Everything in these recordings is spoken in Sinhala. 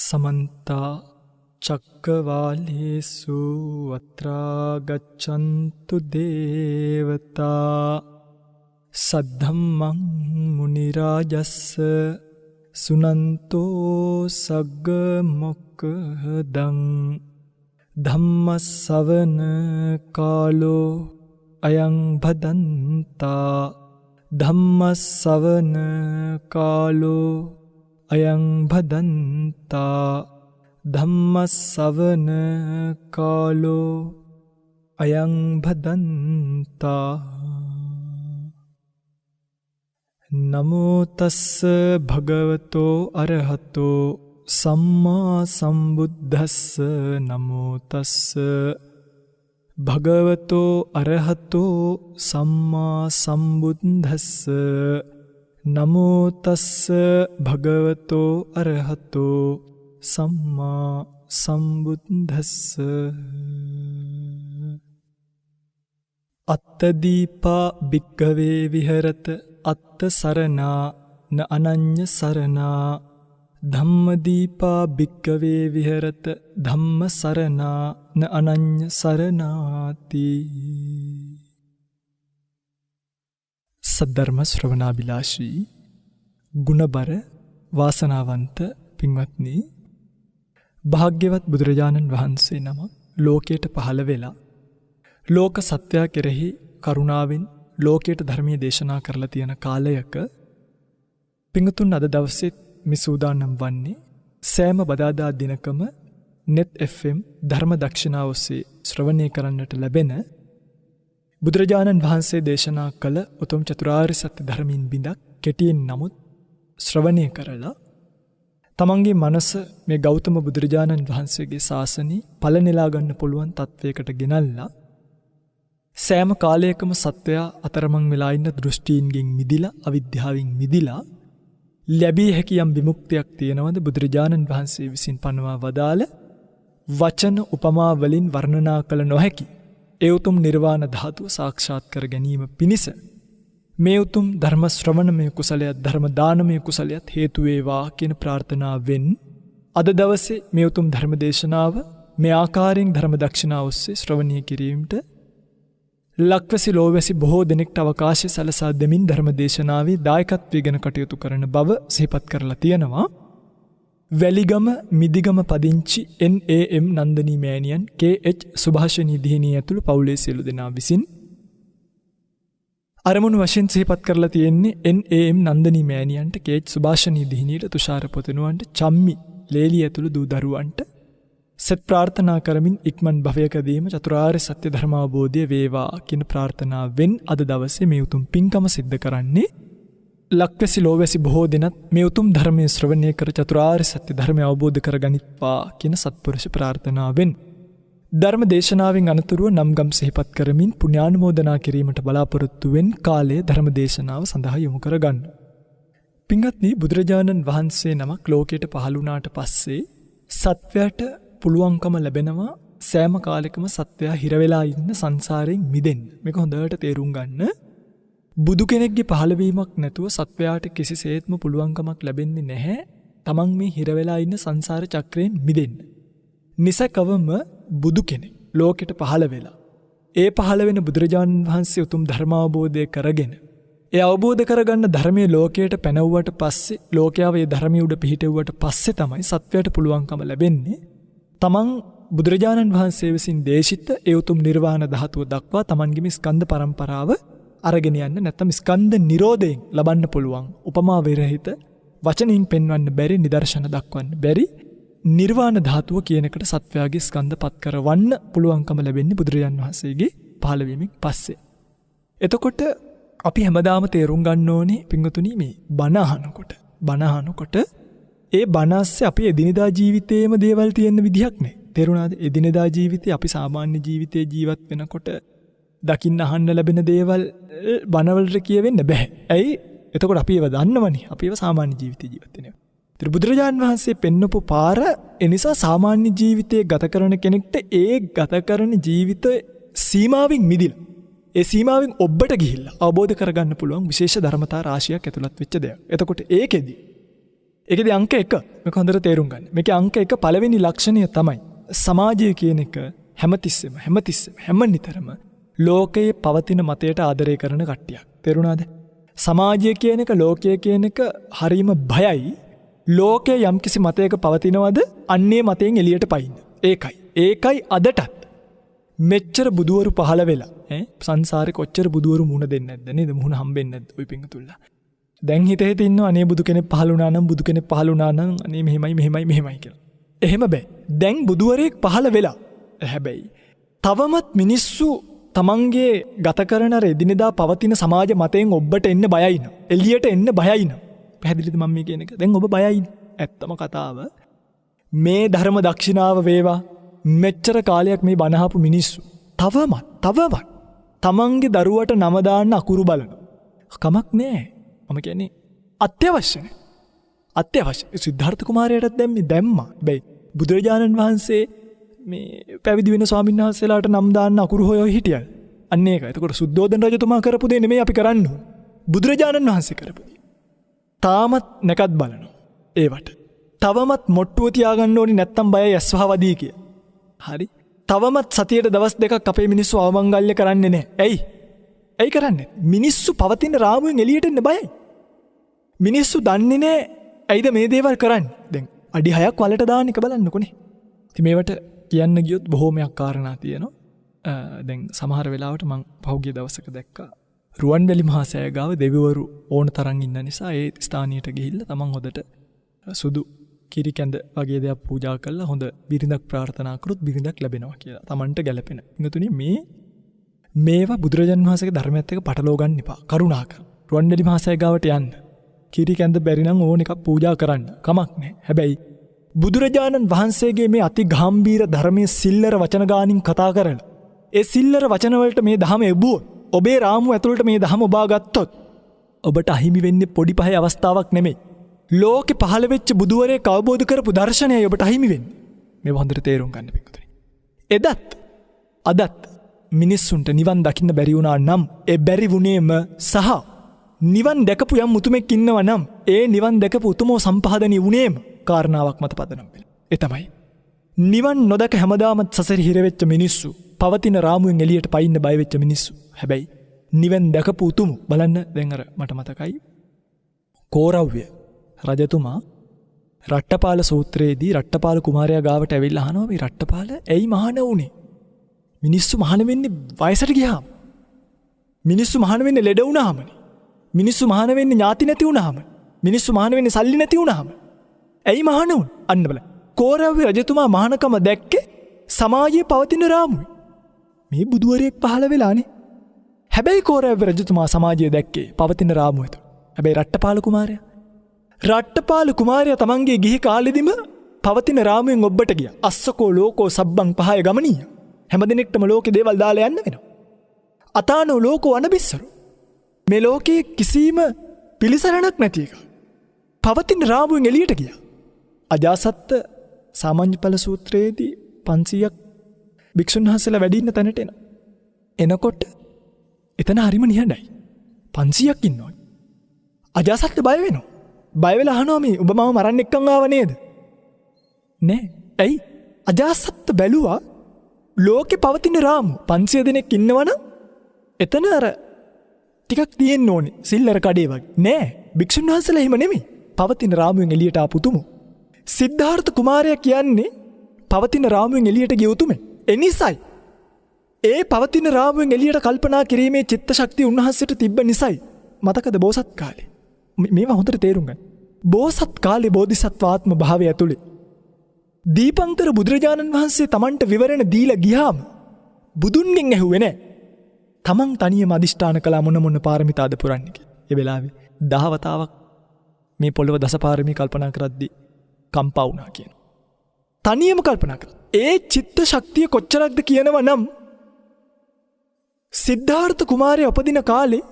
समन्ता चक्रवालेषु अत्रा गच्छन्तु देवता सद्धम्मं मुनिराजस्स सुनन्तो सग्गमोक्खदं धम्मसवन कालो अयं भदन्ता धम्मसवन कालो अयं भदन्ता धम्मसवन कालो अयं भदन्ता। नमो तस्स भगवतो अरहतो सम्मा सम्बुद्धस्स नमो तस्स भगवतो अरहतो सम्मा सम्बुद्धस्स नमो तस्स भगवतो अरहतो सम्मा सम्बुद्धस्स। अत्तदीपा भिक्खवे विहरत अत्त सरना न अनन्य सरना धम्मदीपा भिक्खवे विहरत धम्म सरना न अनन्य सरनाति। सद्धर्म श्रवणाभिलाषी गुणबर वासनावंत पिंवत्नी භාග්‍යවත් බුදුරජාණන් වහන්සේ නම ලෝකයට පහළ වෙලා ලෝක සත්‍යය කෙරෙහි කරුණාවෙන් ලෝකයට ධර්මයේ දේශනා කරලා තියෙන කාලයක පිංගුතුන් අද දවසේ මේ සූදානම් වන්නේ සෑම බදාදා දිනකම net fm ධර්ම දක්ෂිනාව ඔස්සේ ශ්‍රවණය කරන්නට ලැබෙන බුදුරජාණන් වහන්සේ දේශනා කළ උතුම් චතුරාර්ය සත්‍ය ධර්මයෙන් බිඳක් කෙටියෙන් නමුත් ශ්‍රවණය කරලා තමන්ගේ මනස මේ ගෞතම බුදුරජාණන් වහන්සේගේ ශාසනය පලනෙලා ගන්න පුළුවන් තත්වයකට ගෙනල්ලා සෑම කාලයකම සත්වයා අතරමං වෙලා ඉන්න දෘෂ්ටීන්ගෙන් මිදිලා අවිද්‍යාවෙන් මිදිලා ලැබිය හැකි යම් විමුක්තියක් තියෙනවද බුදුරජාණන් වහන්සේ විසින් පනවා වදාළ වචන උපමා වලින් වර්ණනා කළ නොහැකි ඒ උතුම් නිර්වාණ ධාතුව සාක්ෂාත් කර ගැනීම පිණිස මේ උතුම් ධර්ම ශ්‍රවණමය කුසලයක් ධර්ම දානමය කුසලයක් හේතු වේවා කියන ප්‍රාර්ථනාවෙන් අද දවසේ මේ උතුම් ධර්ම දේශනාව මේ ආකාරයෙන් ධර්ම දක්ෂිනාව ඔස්සේ ශ්‍රවණය කිරීමට ලක්වැසි ලෝවැසි බොහෝ දෙනෙක්ට අවකාශය සලසා දෙමින් ධර්ම දේශනාවේ දායකත්වයෙන් කටයුතු කරන බව සිහිපත් කරලා තියෙනවා. වැලිගම මිදිගම පදිංචි NAM නන්දනී මෑණියන් KH සුභාෂිනී දිහිණිය ඇතුළු පවුලේ සියලු දෙනා විසින් අරමුණු වශයෙන් සිහිපත් කරලා තියෙන්නේ NAM නන්දනී මෑණියන්ට KH සුභාෂිනී දිහිණියට තුෂාර පොතනුවන්ට චම්මි ලේලි ඇතුළු දූ දරුවන්ට සත් ප්‍රාර්ථනා කරමින් ඉක්මන් භවයකදීම චතුරාර්ය සත්‍ය ධර්ම අවබෝධය වේවා කියන ප්‍රාර්ථනාවෙන් අද දවසේ මේ උතුම් පින්කම සිද්ධ කරන්නේ ලක්වැසි ලෝවැසි බොහෝ දෙනත් මේ උතුම් ධර්මයේ ශ්‍රවණය කර චතුරාර්ය සත්‍ය ධර්මය අවබෝධ කරගනිත්වා කියන සත්පුරුෂ ප්‍රාර්ථනාවෙන් ධර්ම දේශනාවෙන් අනතුරුව නම්ගම් සිහිපත් කරමින් පුණ්‍යානුමෝදනා කිරීමට බලාපොරොත්තු වෙන කාලයේ ධර්ම දේශනාව සඳහා යොමු කරගන්න. පින්වත්නි බුදුරජාණන් වහන්සේ නමක් ලෝකයට පහළ වුණාට පස්සේ සත්වයාට පුළුවන්කම ලැබෙනවා සෑම කාලෙකම සත්වයා හිර වෙලා ඉන්න සංසාරයෙන් මිදෙන්න. මේක හොඳට තේරුම් ගන්න. බුදු කෙනෙක්ගේ පහළවීමක් නැතුව සත්වයාට කිසිසේත්ම පුළුවන්කමක් ලැබෙන්නේ නැහැ තමන් මේ හිර වෙලා ඉන්න සංසාර චක්‍රයෙන් මිදෙන්න. නිසකවම බුදු කෙනෙක් ලෝකෙට පහළ වෙලා ඒ පහළ වෙන බුදුරජාණන් වහන්සේ උතුම් ධර්මාවබෝධය කරගෙන ඒ අවබෝධ කරගන්න ධර්මයේ ලෝකයට පැනවුවට පස්සේ ලෝකයාව ඒ ධර්මයේ උඩ පිහිටෙව්වට පස්සේ තමයි සත්වයාට පුළුවන්කම ලැබෙන්නේ තමන් බුදුරජාණන් වහන්සේ විසින් දේශිත ඒ උතුම් නිර්වාණ ධාතුව දක්වා තමන්ගේ මේ ස්කන්ධ පරම්පරාව අරගෙන යන්න නැත්නම් ස්කන්ධ නිරෝධයෙන් ලබන්න පුළුවන් උපමා විරහිත වචනින් පෙන්වන්න බැරි නිදර්ශන දක්වන්න බැරි නිර්වාණ ධාතුව කියන එකට සත්වයාගේ ස්කන්ධ පත් කරවන්න පුළුවන්කම ලැබෙන්නේ බුදුරජාණන් වහන්සේගේ පහළවීමෙන් පස්සේ. එතකොට අපි හැමදාම තේරුම් ගන්න ඕනේ පින්වතුනි මේ බණ අහනකොට ඒ බණ ASCII අපි එදිනෙදා ජීවිතේම දේවල් තියෙන විදිහක් නේ. තේරුණාද? එදිනෙදා ජීවිතේ අපි සාමාන්‍ය ජීවිතේ ජීවත් වෙනකොට දකින්න අහන්න ලැබෙන දේවල් බණවලට කියවෙන්න බෑ. ඇයි? එතකොට අපි ඒව දන්නවනේ. අපි ඒව සාමාන්‍ය ජීවිතේ ජීවත් වෙනවා. බුදුරජාණන් වහන්සේ පෙන්නපු පාර එනිසා සාමාන්‍ය ජීවිතයේ ගත කරන කෙනෙක්ට ඒ ගත කරන ජීවිතයේ සීමාවෙන් මිදිලා ඒ සීමාවෙන් ඔබට ගිහිල්ලා අවබෝධ කරගන්න පුළුවන් විශේෂ ධර්මතා රාශියක් ඇතුළත් වෙච්ච දෙයක්. එතකොට ඒකෙදි ඒකෙදි අංක 1 මේක හොඳට තේරුම් ගන්න. මේකේ අංක 1 පළවෙනි ලක්ෂණය තමයි සමාජය කියන එක හැමතිස්සෙම හැම නිතරම ලෝකයේ පවතින මතයට ආදරය කරන කට්ටියක්. තේරුණාද? සමාජය කියන එක ලෝකය කියන එක හරීම භයයි. ලෝකයේ යම්කිසි මතයක පවතිනවද අන්නේ මතයෙන් එළියට පයින්න. ඒකයි අදටත් මෙච්චර බුදුවරු පහළ වෙලා සංසාරේ කොච්චර බුදුවරු මුණ දෙන්නේ නැද්ද නේද? මුණ හම්බෙන්නේ නැද්ද ඔය පිංගුතුල්ලා? දැන් හිතේ ඉන්නවා අනේ බුදු කෙනෙක් පහළ වුණා නම් අනේ මෙහෙමයි කියලා. එහෙම බෑ. දැන් බුදුවරයෙක් පහළ වෙලා. හැබැයි තවමත් මිනිස්සු තමන්ගේ ගත කරන එදිනෙදා පවතින සමාජ මතයෙන් ඔබට එන්න බයයින. එළියට එන්න බයයින. පැහැදිලිද මම මේ කියන එක? දැන් ඔබ බයයින. ඇත්තම කතාව මේ ධර්ම දක්ෂිනාව වේවා මෙච්චර කාලයක් මේ බණහපු මිනිස්සු තවමත් තමන්ගේ දරුවට නම දාන්න අකුරු බලන. කමක් නෑ. මම කියන්නේ අත්‍යවශ්‍ය නෑ. අත්‍යවශ්‍ය. සිද්ධාර්ථ කුමාරයාටත් දැම්මා. හැබැයි බුදුරජාණන් වහන්සේ මේ පැවිදි වෙන ස්වාමීන් වහන්සේලාට නම් දාන්න අකුරු හොයෝ හිටියල්. අන්න ඒක. එතකොට සුද්ධෝදන රජතුමා කරපු දේ නෙමෙයි අපි කරන්න ඕන. බුදුරජාණන් වහන්සේ කරපු දේ. තාමත් නැකත් බලනවා. ඒවට. තවමත් මොට්ටුව තියාගන්න ඕනි නැත්තම් බයයි ඇස්වහවදී කිය. හරි. තවමත් සතියට දවස් 2ක් අපේ මිනිස්සු අවමංගල්‍ය කරන්නේ නැහැ. ඇයි කරන්නේ? මිනිස්සු පවතින රාමුවෙන් එළියට එන්න බයයි. මිනිස්සු දන්නේ නැහැ ඇයිද මේ දේවල් කරන්නේ. දැන් අඩි 6ක් වලට දාන්න එක බලන්නකොනේ. ඉතින් මේවට කියන්න ගියොත් බොහෝමයක් කාරණා තියෙනවා. දැන් සමහර වෙලාවට මං පහුගිය දවසක දැක්කා රුවන්වැලි මහා සෑය ගාව දෙවිවරු ඕන තරම් ඉන්න නිසා ඒ ස්ථානියට ගිහිල්ලා තමන් හොදට සුදු කිරි කැඳ වගේ දෙයක් පූජා කරලා හොඳ බිරිඳක් ප්‍රාර්ථනා කරොත් බිරිඳක් ලැබෙනවා කියලා. තමන්ට ගැළපෙන. ඉංගතුනි මේවා බුදුරජාණන් වහන්සේගේ ධර්මයත් එක්ක පටලවා ගන්න එපා. කරුණාකර. රුවන්වැලි මහා සෑය ගාවට යන්න. කිරි කැඳ බැරි නම් ඕන එකක් පූජා කරන්න. කමක් නැහැ. හැබැයි බුදුරජාණන් වහන්සේගේ මේ අති ගාම්භීර ධර්මයේ සිල්ලර වචන ගානින් කතා කරලා ඒ සිල්ලර වචන වලට මේ ධහම එබුවොත් ඔබේ රාමුව ඇතුළට මේ ධහම ඔබා ගත්තොත් ඔබට අහිමි වෙන්නේ පොඩි පහේ අවස්ථාවක් නෙමෙයි. ලෝකෙ පහළ වෙච්ච බුදුවරයෙක් අවබෝධ කරපු දර්ශනයයි ඔබට අහිමි වෙන්නේ. මේ හොඳට තේරුම් ගන්න පිටුතුනි. අදත් මිනිස්සුන්ට නිවන් දකින්න බැරි වුණා නම් ඒ බැරි වුණේම සහ නිවන් දැකපු යම් උතුමෙක් ඉන්නවා නම් ඒ නිවන් දැකපු උතුමෝ සම්පහදණී වුණේම කාරණාවක් මත පදනම් වෙලා. ඒ තමයි නිවන් නොදක හැමදාමත් සසර හිර වෙච්ච මිනිස්සු පවතින රාමුවෙන් එළියට පයින්න බය වෙච්ච මිනිස්සු. හැබැයි නිවන් දැකපු උතුමු බලන්න දැන් අර මට මතකයි කෝරව්‍ය රජතුමා රට්ටපාල සූත්‍රයේදී රට්ටපාල කුමාරයා ගාවට ඇවිල්ලා අහනවා මේ රට්ටපාල ඇයි මහාන වුනේ? මිනිස්සු මහාන වෙන්නේ වයසට ගියාම. මිනිස්සු මහාන වෙන්නේ ලෙඩ වුණාමනේ. මිනිස්සු මහාන වෙන්නේ ඥාති නැති වුණාම. මිනිස්සු මහාන වෙන්නේ සල්ලි නැති වුණාම. ඇයි මහාන වුනේ? අන්න බලන්න. කෝරව්‍ය රජතුමා මහානකම දැක්කේ සමාජයේ පවතින රාමුවේ. මේ බුදුවරයෙක් පහළ වෙලානේ. හැබැයි කෝරව්‍ය රජතුමා සමාජයේ දැක්කේ පවතින රාමුව තුල. හැබැයි රට්ටපාල කුමාරයා තමන්ගේ ගිහි කාලෙදිම පවතින රාමුවෙන් ඔබට ගියා. අස්සකෝ ලෝකෝ සබ්බං පහය ගමනීය. හැමදෙනෙක්ටම ලෝකේ දේවල් දාලා යන්න වෙනවා. අතානෝ ලෝකෝ අනබිස්සරු. මේ ලෝකේ කිසිම පිළිසරණක් නැති එක. පවතින රාමුවෙන් එළියට ගියා. අජාසත්ත සාමාන්‍ය ඵල සූත්‍රයේදී 500ක් භික්ෂුන් වහන්සේලා වැඩි ඉන්න තැනට එනවා. එනකොට එතන හරිම නිහඬයි. 500ක් ඉන්නවා. අජාසත්ත බය වෙනවා. බය වෙලා අහනවා මේ ඔබ මම මරන්න එක්කන් ආව නේද? නෑ. ඇයි? අජාසත්ත බැලුවා ලෝකේ පවතින රාමු 500 දෙනෙක් ඉන්නවනම් එතන අර ටිකක් තියෙන්න ඕනේ සිල්ලර කඩේ වගේ. නෑ. භික්ෂුන් වහන්සේලා එහෙම නෙමෙයි. පවතින රාමුවෙන් එළියට ආපු තුමු. සිද්ධාර්ථ කුමාරයා කියන්නේ පවතින රාමුවෙන් එළියට ගිය උතුමේ. එනිසයි ඒ පවතින රාමුවෙන් එළියට කල්පනා කිරීමේ චිත්ත ශක්තිය උන්වහන්සේට තිබ්බ නිසයි. මතකද බෝසත් කාලේ? මේවා හොඳට තේරුම් ගන්න. බෝසත් කාලේ බෝධිසත්වාත්ම භාවය ඇතුළේ දීපංකර බුදුරජාණන් වහන්සේ තමන්ට විවරණ දීලා ගියාම බුදුන්ගෙන් ඇහුවේ නැහැ. තමන් තනියම අදිෂ්ඨාන කළා මොන පාරමිතාද පුරන්නේ කියලා. ඒ වෙලාවේ 10 වතාවක් මේ පොළව දසපාරමී කල්පනා කරද්දී කම්පා වුණා කියන. තනියම කල්පනා කළා. ඒ චිත්ත ශක්තිය කොච්චරක්ද කියනවා නම් සිද්ධාර්ථ කුමාරයා උපදින කාලේ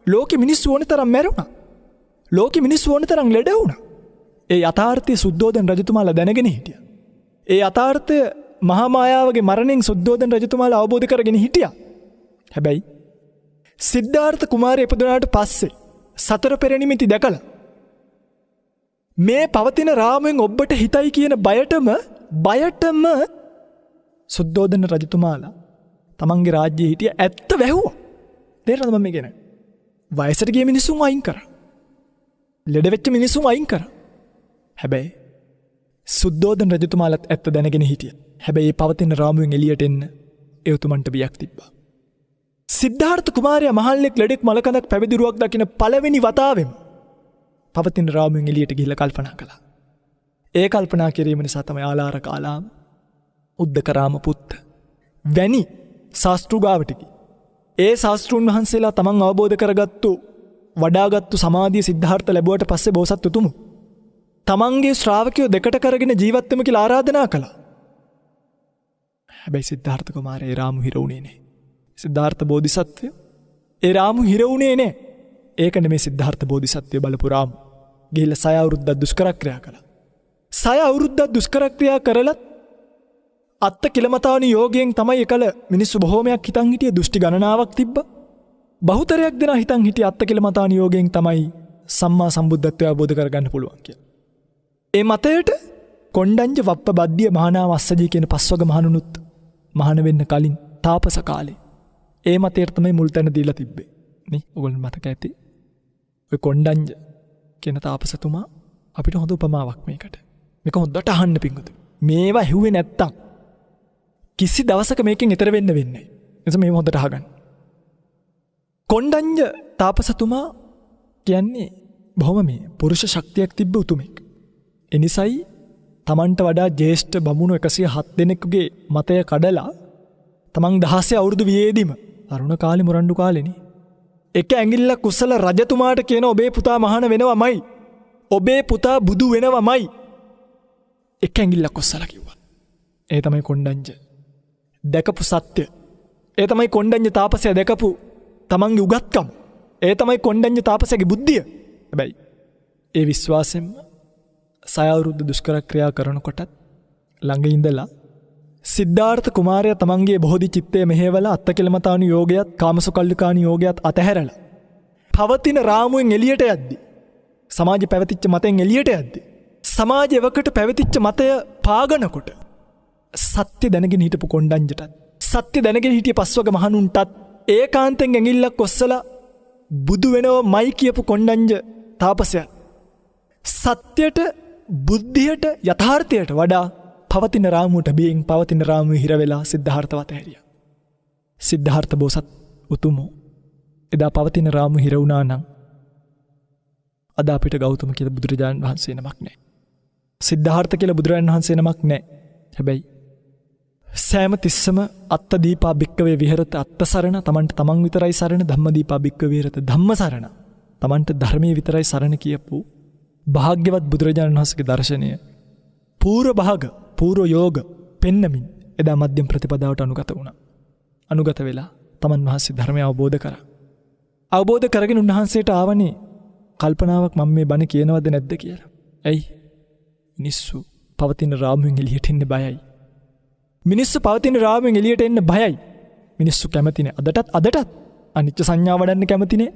ලෝකෙ මිනිස්සු ඕන තරම් මැරුණා. ලෝකෙ මිනිස්සු ඕන තරම් ලෙඩ වුණා. ඒ යථාර්ථය සුද්ධෝදන රජතුමාලා දැනගෙන හිටියා. ඒ යථාර්ථය මහා මායාවගේ මරණයෙන් සුද්ධෝදන රජතුමාලා අවබෝධ කරගෙන හිටියා. හැබැයි සිද්ධාර්ථ කුමාරයා ඉපදුනාට පස්සේ සතර පෙර නිමිති දැකලා මේ පවතින රාමුවෙන් ඔබට හිතයි කියන බයටම සුද්ධෝදන රජතුමාලා තමන්ගේ රාජ්‍යයේ හිටිය ඇත්ත වැහුවා. තේරෙනවද මම කියන්නේ? වයසට ගිය මිනිසුන් අයින් කරා. ලෙඩ වෙච්ච මිනිසුන් අයින් කරා. හැබැයි සුද්ධෝදන රජතුමාලත් ඇත්ත දැනගෙන හිටියා. හැබැයි මේ පවතින රාමුවෙන් එළියට එන්න ඒ උතුමන්ට බියක් තිබ්බා. සිද්ධාර්ථ කුමාරයා මහල්ලෙක් ලෙඩෙක් මලකඳක් පැවිදිරුවක් දකින පළවෙනි වතාවෙම පවතින රාමුවෙන් එළියට ගිහිල්ලා කල්පනා කළා. ඒ කල්පනා කිරීම නිසා තමයි ආලාර කාලාම උද්දකරාම පුත්ත වැනි ශාස්ත්‍රු ගාවට ගියේ. ඒ ශාස්ත්‍රුන් වහන්සේලා තමන් අවබෝධ කරගත්තු වඩාගත්තු සමාධිය සිද්ධාර්ථ ලැබුවට පස්සේ බෝසත් උතුමු තමන්ගේ ශ්‍රාවකයෝ දෙකට කරගෙන ජීවත් වෙමු කියලා ආරාධනා කළා. හැබැයි සිද්ධාර්ථ කුමාරයා ඒ රාමු හිර වුණේ නැහැ. සිද්ධාර්ථ බෝධිසත්වය ඒ රාමු හිර වුණේ නැහැ. ඒක නෙමෙයි සිද්ධාර්ථ බෝධිසත්වය බලපු රාමු. ගිහිල්ලා 6 අවුරුද්දක් දුෂ්කර ක්‍රියා කළා. 6 අවුරුද්දක් දුෂ්කර ක්‍රියා කරලත් අත්ත කිලමතාවනි යෝගයෙන් තමයි එකල මිනිස්සු බොහෝමයක් හිතන් හිටියේ දෘෂ්ටි ගණනාවක් තිබ්බා. බහුතරයක් දෙනා හිතන් හිටියේ අත්ත කිලමතාවනි යෝගයෙන් තමයි සම්මා සම්බුද්ධත්වය අවබෝධ කරගන්න පුළුවන් කියලා. ඒ මතයට කොණ්ඩඤ්ඤ වප්ප බද්ධිය මහානාම අස්සජී කියන පස්වග මහණුනුත් මහාන වෙන්න කලින් තාපස කාලේ ඒ මතයට තමයි මුල් තැන දීලා තිබ්බේ. නේ ඔයගොල්ලෝ මතක ඇති. ඔය කොණ්ඩඤ්ඤ කියන තාපසතුමා අපිට හොඳ උපමාවක් මේකට. මේක හොඳට අහන්න පිංගුතු. මේවා ඇහුවේ නැත්තම් කිසි දවසක මේකෙන් ඈතර වෙන්න වෙන්නේ නැහැ. එතකොට මේව හොඳට අහගන්න. කොණ්ඩඤ්ඤ තාපසතුමා කියන්නේ බොහොම මේ පුරුෂ ශක්තියක් තිබ්බ උතුමෙක්. එනිසයි තමන්ට වඩා ජේෂ්ඨ බමුණු 107 දෙනෙකුගේ මතය කඩලා තමන් 16 අවුරුදු වියේදීම තරුණ කාලේ මුරණ්ඩු කාලේනේ එක ඇඟිල්ලක් කුසල රජතුමාට කියන ඔබේ පුතා මහාන වෙනවමයි. ඔබේ පුතා බුදු වෙනවමයි. එක ඇඟිල්ලක් කුසලා කිව්වා. ඒ තමයි කොණ්ඩඤ්ඤ දැකපු සත්‍ය. ඒ තමයි කොණ්ඩඤ්ඤ තාපසයා දැකපු තමන්ගේ උගත්කම. ඒ තමයි කොණ්ඩඤ්ඤ තාපසයාගේ බුද්ධිය. හැබැයි ඒ විශ්වාසයෙන්ම 6 අවුරුදු දුෂ්කර ක්‍රියා කරනකොටත් ළඟ ඉඳලා සිද්ධාර්ථ කුමාරයා තමන්ගේ බෝධි චිත්තය මෙහෙवला අත්තකිලමතාණු යෝගයත් කාමසුකල්ලිකාණු යෝගයත් අතහැරලා පවතින රාමුවෙන් එළියට යද්දී සමාජ පැවතිච්ච මතෙන් එළියට යද්දී සමාජයකට පැවතිච්ච මතය පාගනකොට සත්‍ය දැනගෙන හිටපු කොණ්ඩඤ්ඤටත් සත්‍ය දැනගෙන හිටිය පස්වග මහණුන්ටත් ඒකාන්තයෙන් ඇඟිල්ලක් ඔස්සලා බුදු වෙනවමයි කියපු කොණ්ඩඤ්ඤ තාපසයා සත්‍යයට බුද්ධියට යථාර්ථයට වඩා පවතින රාමුවට බියෙන් පවතින රාමුවේ හිර වෙලා සිද්ධාර්ථවත හැරියා. සිද්ධාර්ථ බෝසත් උතුමෝ එදා පවතින රාමුව හිර වුණා නම් අද අපිට ගෞතම කියලා බුදුරජාණන් වහන්සේ නමක් නැහැ. සිද්ධාර්ථ කියලා බුදුරජාණන් වහන්සේ නමක් නැහැ. හැබැයි සෑම තිස්සම අත්ත දීපා භික්කවේ විහෙරත අත්ත සරණ තමන්ට තමන් විතරයි සරණ ධම්ම දීපා භික්කවේ විහෙරත ධම්ම සරණ තමන්ට ධර්මයේ විතරයි සරණ කියපු භාග්‍යවත් බුදුරජාණන් වහන්සේගේ දර්ශනය පූර්ව භාග පූර්ව යෝග පෙන්නමින් එදා මධ්‍යම ප්‍රතිපදාවට අනුගත වුණා. අනුගත වෙලා තමන් වහන්සේ ධර්මය අවබෝධ කරා. අවබෝධ කරගෙන උන්වහන්සේට ආවනේ කල්පනාවක් මම මේ බණ කියනවද නැද්ද කියලා. ඇයි? මිනිස්සු පවතින රාමුවෙන් එළියට එන්න බයයි. මිනිස්සු පවතින රාමුවෙන් එළියට එන්න බයයි. මිනිස්සු කැමති නැහැ අදටත් අනිච්ච සංඥා වඩන්න කැමති නැහැ.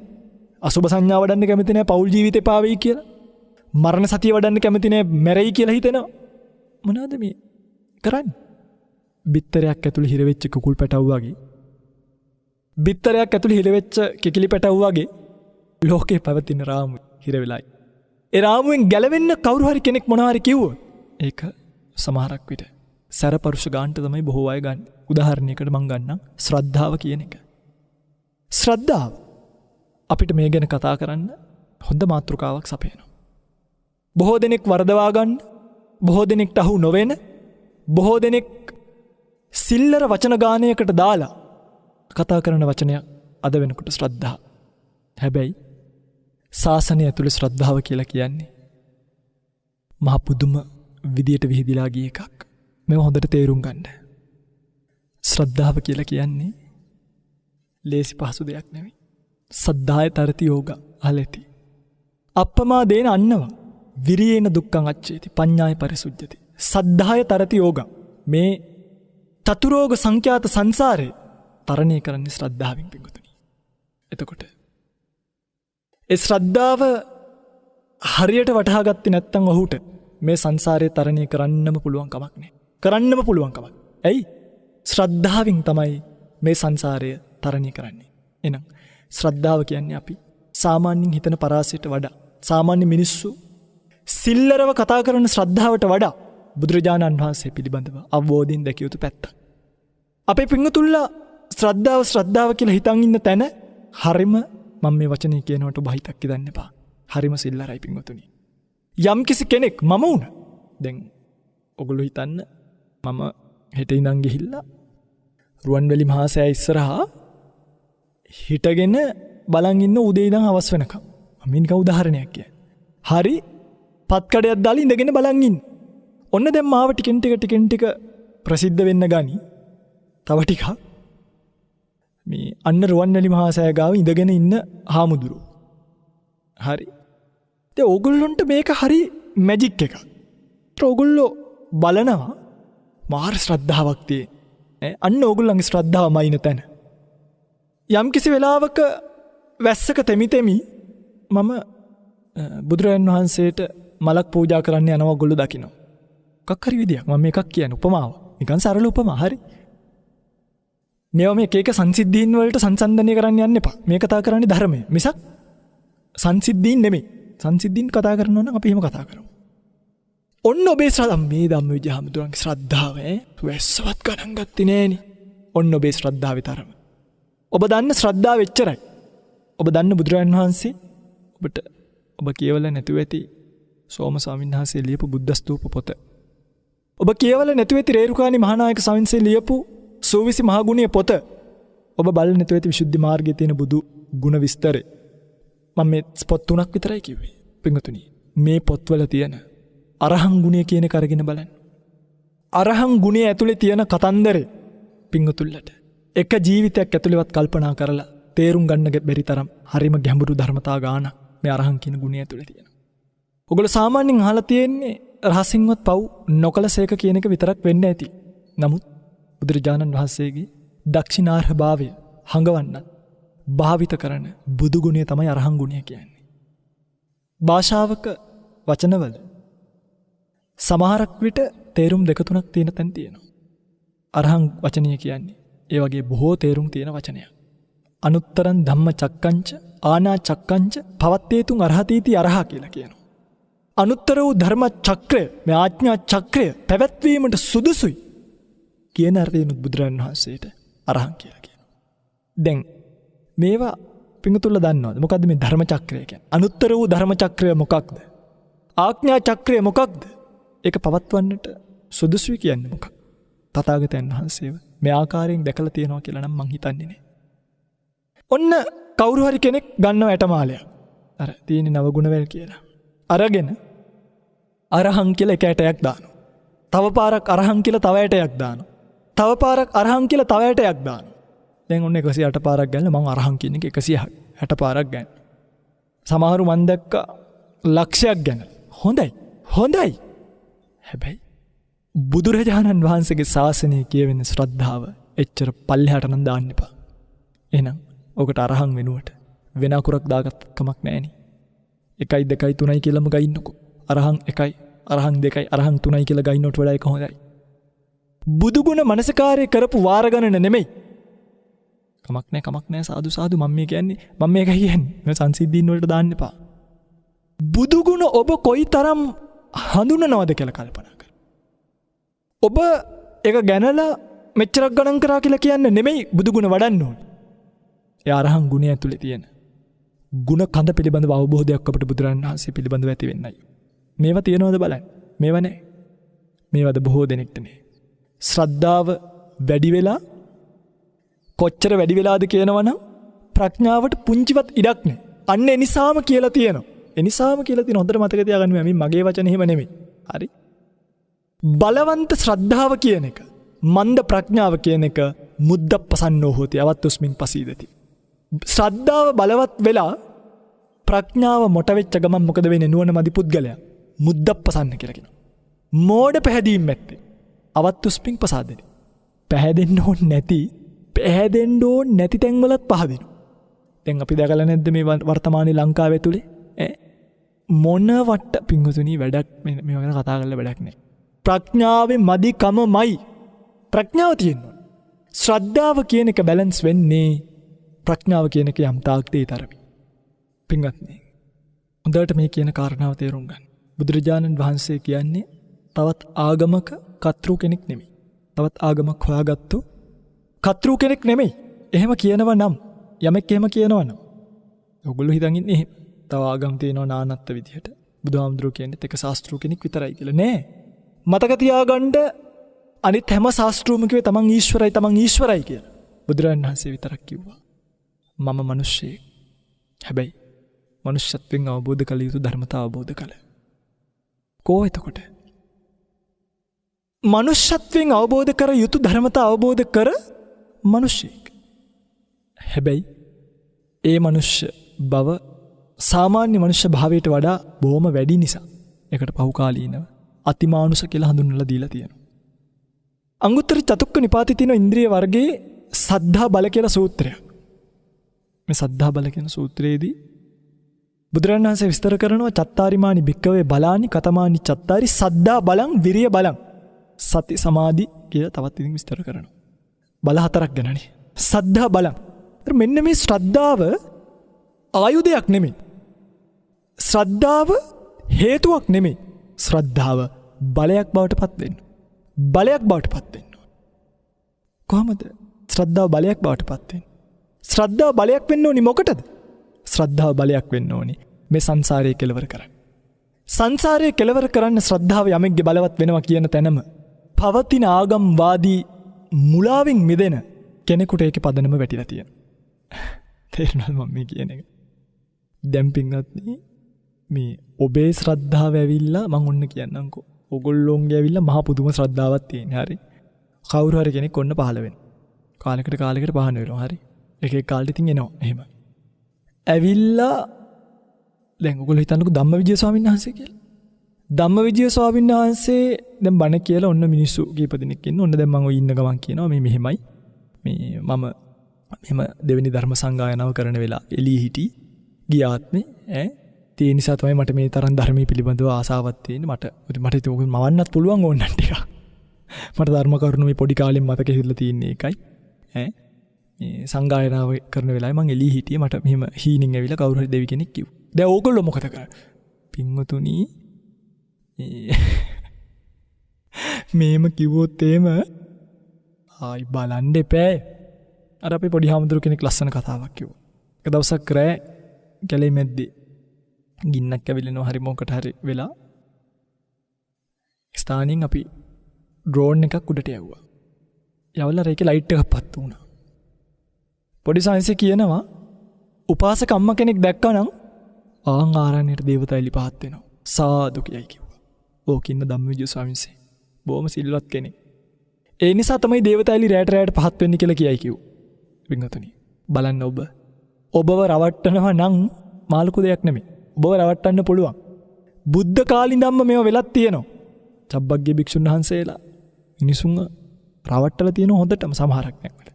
අසුභ සංඥා වඩන්න කැමති නැහැ. පෞල් ජීවිතේ පාවෙයි කියලා. මරණ සතිය වඩන්න කැමති නැහැ. මැරෙයි කියලා හිතෙනවා. මොනවද මේ කරන්නේ? බිත්තරයක් ඇතුළේ හිර වෙච්ච කුකුල් පැටවු වගේ. බිත්තරයක් ඇතුළේ හිර වෙච්ච කිකිලි පැටවු වගේ ලෝකේ පවතින රාමුව හිර වෙලයි. ඒ රාමුවෙන් ගැලවෙන්න කවුරු හරි කෙනෙක් මොනවා හරි කිව්වොත් ඒක සමහරක් විට සැරපරුෂ ගාන්ට තමයි බොහෝ අය ගන්න. උදාහරණයකට මම ගන්නම් ශ්‍රද්ධාව කියන එක. ශ්‍රද්ධාව අපිට මේ ගැන කතා කරන්න හොඳ මාතෘකාවක් සපයනවා. බොහෝ දෙනෙක් වරදවා ගන්න, බොහෝ දෙනෙක්ට අහු නොවෙන, බොහෝ දෙනෙක් සිල්ලර වචන ගානයකට දාලා කතා කරන වචනයක් අද වෙනකොට ශ්‍රද්ධාව. හැබැයි ශාසනය ඇතුළේ ශ්‍රද්ධාව කියලා කියන්නේ මහ පුදුම විදියට විහිදිලා ගිය එකක්. මේව හොඳට තේරුම් ගන්න. ශ්‍රද්ධාව කියලා කියන්නේ ලේසි පහසු දෙයක් නෙවෙයි. සද්ධාය තරති යෝග අලති. අප්පමා දේන අන්නව විරියේන දුක්ඛං අච්චේති පඤ්ඤාය පරිසුද්ධති. සද්ධාය තරති යෝග මේ චතුරෝග සංඛ්‍යාත සංසාරේ තරණය කරන්නේ ශ්‍රද්ධාවෙන් පිඟුතුනි. එතකොට ඒ ශ්‍රද්ධාව හරියට වටහා ගත්තේ නැත්නම් ඔහුට මේ සංසාරේ තරණය කරන්නම පුළුවන් කමක් නැහැ. කරන්නම පුළුවන් කමක්. ඇයි? ශ්‍රද්ධාවෙන් තමයි මේ සංසාරය තරණය කරන්නේ. එහෙනම් ශ්‍රද්ධාව කියන්නේ අපි සාමාන්‍යයෙන් හිතන පරාසයට වඩා සාමාන්‍ය මිනිස්සු සිල්ලරව කතා කරන ශ්‍රද්ධාවට වඩා බුදුරජාණන් වහන්සේ පිළිබඳව අවබෝධයෙන් දැකිය යුතු පැත්ත. අපේ පිංගුතුල්ලා ශ්‍රද්ධාව කියලා හිතන් ඉන්න තැන හරිම මම මේ වචනේ කියනකොට බහිතක් කියන්න එපා. හරිම සිල්ලරයි පිංගුතුනි. යම් කිසි කෙනෙක් මම වුණ දැන් ඔගොල්ලෝ හිතන්න මම හෙට ඉඳන් ගිහිල්ලා රුවන්වැලි මහා සෑය ඉස්සරහා හිටගෙන බලන් ඉන්න උදේ ඉඳන් හවස වෙනකම්. මම නිකන් උදාහරණයක් කියන්නේ. හරි පත්කඩයක් දාලා ඉඳගෙන බලන් ඉන්න. ඔන්න දැන් මාව ටිකෙන් ටික ප්‍රසිද්ධ වෙන්න ගනි. තව ටිකක් මේ අන්න රුවන්වැලි මහා සෑය ගාව ඉඳගෙන ඉන්න හාමුදුරුවෝ. හරි. දැන් ඕගොල්ලොන්ට මේක හරි මැජික් එකක්. ඕගොල්ලෝ බලනවා මාර ශ්‍රද්ධාවක් තියෙන. අන්න ඕගොල්ලන්ගේ ශ්‍රද්ධාව මයින තැන. යම් කිසි වෙලාවක වැස්සක තෙමි මම බුදුරජාණන් වහන්සේට මලක් පූජා කරන්න යනවා ඔයගොල්ලෝ දකිනවා. මොකක් හරි විදියක් මම මේකක් කියන උපමාව. නිකන් සරල උපමා හරි. මේවා මේ එක සංසිද්ධීන් වලට සංසන්දනය කරන්න යන්න එපා. මේ කතා කරන්නේ ධර්මය. මිසක් සංසිද්ධීන් නෙමෙයි. සංසිද්ධීන් කතා කරනවා නම් අපි එහෙම කතා කරමු. ඔන්න ඔබේ ශ්‍රද්ධාව මේ ධම්මවිජය හමුදුරන්ගේ ශ්‍රද්ධාව වැස්සවත් ගණන් ගත්තේ නෑනේ. ඔන්න ඔබේ ශ්‍රද්ධාවේ තරම. ඔබ දන්න ශ්‍රද්ධාව එච්චරයි. ඔබ දන්න බුදුරජාණන් වහන්සේ ඔබට ඔබ කියවලා නැතුව ඇති සෝම ස්වාමීන් වහන්සේ ලියපු බුද්ධ ස්තූප පොත. ඔබ කියවලා නැතුව ඇති රේරුකාණි මහානායක ස්වාමීන් වහන්සේ ලියපු සූවිසි මහා ගුණයේ පොත. ඔබ බලලා නැතුව ඇති විසුද්ධි මාර්ගයේ තියෙන බුදු ගුණ විස්තරය. මම මේ පොත් තුනක් විතරයි කිව්වේ. පින්වතුනි මේ පොත්වල තියෙන අරහං ගුණය කියන එක අරගෙන බලන්න. අරහං ගුණය ඇතුලේ තියෙන කතන්දරේ පින්වතුල්ලට එක ජීවිතයක් ඇතුළේවත් කල්පනා කරලා තේරුම් ගන්න බැරි තරම් හරිම ගැඹුරු ධර්මතා ගානක් මේ අරහං කියන ගුණය ඇතුලේ තියෙනවා. ඔයගොල්ලෝ සාමාන්‍යයෙන් අහලා තියෙන්නේ රහසින්වත් පව් නොකලසේක කියන එක විතරක් වෙන්න ඇති. නමුත් බුදුරජාණන් වහන්සේගේ දක්ෂිනාර්හ භාවය හඟවන්නත් භාවිත කරන බුදු ගුණය තමයි අරහං ගුණය කියන්නේ. භාෂාවක වචනවල සමහරක් විට තේරුම් දෙක තුනක් තියෙන තැන් තියෙනවා. අරහං වචනය කියන්නේ ඒ වගේ බොහෝ තේරුම් තියෙන වචනයක්. අනුත්තරං ධම්ම චක්කංච ආනා චක්කංච පවත්තේතුන් අරහතීති අරහා කියලා කියනවා. අනුත්තර වූ ධර්ම චක්‍රය මේ ආඥා චක්‍රය පැවැත්වීමට සුදුසුයි කියන අර්ථයෙන් බුදුරජාණන් වහන්සේට අරහං කියලා කියනවා. දැන් මේවා පිංගුතුල්ලා දන්නවද මොකද්ද මේ ධර්ම චක්‍රය කියන්නේ? අනුත්තර වූ ධර්ම චක්‍රය මොකක්ද? ආඥා චක්‍රය මොකක්ද? ඒක පවත්වන්නට සුදුසුයි කියන්නේ මොකක්ද? තථාගතයන් වහන්සේව මේ ආකාරයෙන් දැකලා තියෙනවා කියලා නම් මං හිතන්නේ නෑ. ඔන්න කවුරු හරි කෙනෙක් ගන්නව ඇටමාලයක්. අර තියෙන නවගුණවැල් කියලා. අරගෙන අරහං කියලා එක ඇටයක් දානවා. තව පාරක් අරහං කියලා තව ඇටයක් දානවා. තව පාරක් අරහං කියලා තව ඇටයක් දානවා. දැන් ඔන්න 108 පාරක් ගන්න මං අරහං කියන එක 160 පාරක් ගන්න. සමහරු මන් දැක්ක ලක්ෂයක් ගන්න. හොඳයි. හැබැයි බුදුරජාණන් වහන්සේගේ ශාසනය කියවෙන ශ්‍රද්ධාව එච්චර පල්ලෙහාට නම් දාන්න එපා. එහෙනම් ඔකට අරහං වෙනුවට වෙන අකුරක් දාගත් කමක් නෑනේ. 1 2 3 කියලාම ගයින්නකෝ. අරහං 1 අරහං 2 අරහං 3 කියලා ගයින්නට වඩා ඒක හොඳයි. බුදුගුණ මනසකාරය කරපු වාර ගණන නෙමෙයි. කමක් නෑ සාදු මම මේ කියන්නේ මම මේක කියන්නේ මේ සංසිද්ධීන් වලට දාන්න එපා. බුදුගුණ ඔබ කොයිතරම් හඳුනනවද කියලා කල්පනා කරන්න. ඔබ ඒක ගැනලා මෙච්චරක් ගණන් කරා කියලා කියන්නේ නෙමෙයි බුදුගුණ වඩන්න ඕනේ. ඒ අරහං ගුණය ඇතුලේ තියෙන ගුණ කඳ පිළිබඳව අවබෝධයක් අපිට බුදුරණන් වහන්සේ පිළිබඳව ඇති වෙන්නයි. මේවා තියෙනවද බලන්න. මේවා නෑ. මේවද බොහෝ දෙනෙක්ට නෑ. ශ්‍රද්ධාව වැඩි වෙලා කොච්චර වැඩි වෙලාද කියනවනම් ප්‍රඥාවට පුංචිවත් ඉඩක් නෑ. අන්න ඒ නිසාම කියලා තියෙනවා. ඒ නිසාම කියලා තියෙන හොඳට මතක තියාගන්න මේ මගේ වචන එහෙම නෙමෙයි. හරි? බලවන්ත ශ්‍රද්ධාව කියන එක මන්ද ප්‍රඥාව කියන එක මුද්දප්පසන්නෝ හෝති අවත්තුස්මින් පසීදති. ශ්‍රද්ධාව බලවත් වෙලා ප්‍රඥාව මොට වෙච්ච ගමන් මොකද වෙන්නේ? නුවණ මදි පුද්ගලයා මුද්දප්පසන්න කියලා කියනවා. මෝඩ පැහැදීම් ඇත්තේ අවත්තුස්මින් පසාදති. පැහැදෙන්න ඕනේ නැති තැන්වලත් පහදිනවා. දැන් අපි දැකලා නැද්ද මේ වර්තමානයේ ලංකාවේ තුලේ මොනවට පිංගුතුනි වැඩක් මේ වගේ කතා කරලා වැඩක් නැහැ. ප්‍රඥාවේ මදිකමයි. ප්‍රඥාව තියෙනවා. ශ්‍රද්ධාව කියන එක බැලන්ස් වෙන්නේ ප්‍රඥාව කියන එක යම් තාක් දේ තරමි. පිංගත්නි. හොඳට මේ කියන කාරණාව තේරුම් ගන්න. බුදුරජාණන් වහන්සේ කියන්නේ තවත් ආගමක කතෘ කෙනෙක් නෙමෙයි. තවත් ආගමක් හොයාගත්තු කතෘ කෙනෙක් නෙමෙයි. එහෙම කියනවා නම් යමෙක් එහෙම කියනවා නම් ඔයගොල්ලෝ හිතන් ඉන්නේ එහෙම. තව ආගම් තියෙනවා නානත්ත විදිහට. බුදුහාමුදුරුවෝ කියන්නේ එක ශාස්ත්‍රීය කෙනෙක් විතරයි කියලා නෑ. මතක තියාගන්න අනිත් හැම ශාස්ත්‍රූම කිව්වේ තමන් ඊශ්වරයි කියලා. බුදුරජාණන් වහන්සේ විතරක් කිව්වා. මම මිනිස්සෙක්. හැබැයි මනුෂ්‍යත්වයෙන් අවබෝධ කළ යුතු ධර්මතාව අවබෝධ කළ. කෝ එතකොට? මනුෂ්‍යත්වයෙන් අවබෝධ කර යුතු ධර්මතාව අවබෝධ කර මිනිසෙක්. හැබැයි ඒ මනුෂ්‍ය බව සාමාන්‍ය මනුෂ්‍ය භාවයට වඩා බොහොම වැඩි නිසා ඒකට පහුකාලීනව අතිමානුෂ කියලා හඳුන්වලා දීලා තියෙනවා. අංගුත්තර චතුක්ක නිපාතේ තියෙන ඉන්ද්‍රිය වර්ගයේ සද්ධා බල කියලා සූත්‍රයක්. මේ සද්ධා බල කියන සූත්‍රයේදී බුදුරජාණන් වහන්සේ විස්තර කරනවා චත්තාරිමානි භික්කවේ බලානි කතමානි චත්තාරි සද්ධා බලං විරිය බලං සති සමාධි කියලා තවත් ඉතින් විස්තර කරනවා. බල හතරක් ගැනනේ. සද්ධා බලං. මෙන්න මේ ශ්‍රද්ධාව ආයුධයක් නෙමෙයි. ශ්‍රද්ධාව හේතුවක් නෙමෙයි. ශ්‍රද්ධාව බලයක් බවට පත් වෙන්න. බලයක් බවට පත් වෙන්න. කොහොමද ශ්‍රද්ධාව බලයක් බවට පත් වෙන්නේ? ශ්‍රද්ධාව බලයක් වෙන්න ඕනි මොකටද? ශ්‍රද්ධාව බලයක් වෙන්න ඕනි මේ සංසාරයේ කෙලවර කරන්න. සංසාරයේ කෙලවර කරන්න ශ්‍රද්ධාව යමෙක්ගේ බලවත් වෙනවා කියන තැනම පවතින ආගම්වාදී මුලාවෙන් මිදෙන කෙනෙකුට ඒකේ පදනම වැටිලා තියෙනවා. තේරුණාද මම මේ කියන එක? දැන් පින්වත්නි මේ ඔබේ ශ්‍රද්ධාව ඇවිල්ලා මම ඔන්න කියන්නම්කෝ. ඔගොල්ලෝන්ගේ ඇවිල්ලා මහා පුදුම ශ්‍රද්ධාවක් තියෙන. හරි. කවුරු හරි කෙනෙක් ඔන්න පහළ වෙනවා. කාලයකට පහන වෙනවා. හරි. එක කාලෙට ඉතින් එනවා. එහෙම. ඇවිල්ලා දැන් ඔයගොල්ලෝ හිතන්නකෝ ධම්මවිජය ස්වාමීන් වහන්සේ කියලා. ධම්මවිජය ස්වාමීන් වහන්සේ දැන් බණ කියලා ඔන්න මිනිස්සු කීප දෙනෙක් ඉන්න. ඔන්න දැන් මම ඔය ඉන්න ගමන් කියනවා මේ මෙහෙමයි. මේ මම මෙහෙම දෙවෙනි ධර්ම සංගායනාව කරන වෙලාව එළිය හිටි ගියාත්මේ ඒ නිසා තමයි මට මේ තරම් ධර්මයේ පිළිබඳව ආසාවක් තියෙන්නේ. මට ඒක මවන්නත් පුළුවන් ඕනනම් ටික. මට ධර්ම කරුණු මේ පොඩි කාලෙම මතක හිටලා තියෙන එකයි. මේ සංගායනාව කරන වෙලාවේ මං එළිය හිටියේ. මට මෙහෙම හීනින් ඇවිල්ලා කවුරු හරි දෙවි කෙනෙක් කිව්වා. දැන් ඕගොල්ලෝ මොකද කරන්නේ? පින්වතුනි මේම කිව්වොත් එහෙම ආයි බලන්න එපා. අර අපේ පොඩි හාමුදුරු කෙනෙක් ලස්සන කතාවක් කිව්වා. එක දවසක් රෑ කැලේ මැද්දේ ගින්නක් ඇවිල්ලා හරි මොකට හරි වෙලා ස්ථානින් අපි ඩ්‍රෝන් එකක් උඩට යවුවා. යවලා ඒකේ ලයිට් එකක් පත්තු වුණා. පොඩි සාංශේ කියනවා උපාසක අම්මා කෙනෙක් දැක්කනම් ආන් ආරණ්‍යයට දේවතාවලි පහත් වෙනවා. සාදු කියයි කිව්වා. ඕකින්න ධම්මවිජය ස්වාමීන්සේ බොහොම සිල්වත් කෙනෙක්. ඒ නිසා තමයි දේවතාවලි රැට පහත් වෙන්නේ කියලා කියයි කිව්වා. වින්ගතුනි බලන්න ඔබව රවට්ටනවා නම් මාළුකු දෙයක් නෙමෙයි. ඔබව රවට්ටන්න පුළුවන්. බුද්ධ කාලින්දම්ම මේව වෙලක් තියෙනවා. චබ්බග්ගේ භික්ෂුන් වහන්සේලා මිනිසුන්ව රවට්ටලා තියෙන හොඳටම සමහරක් නැක්වල.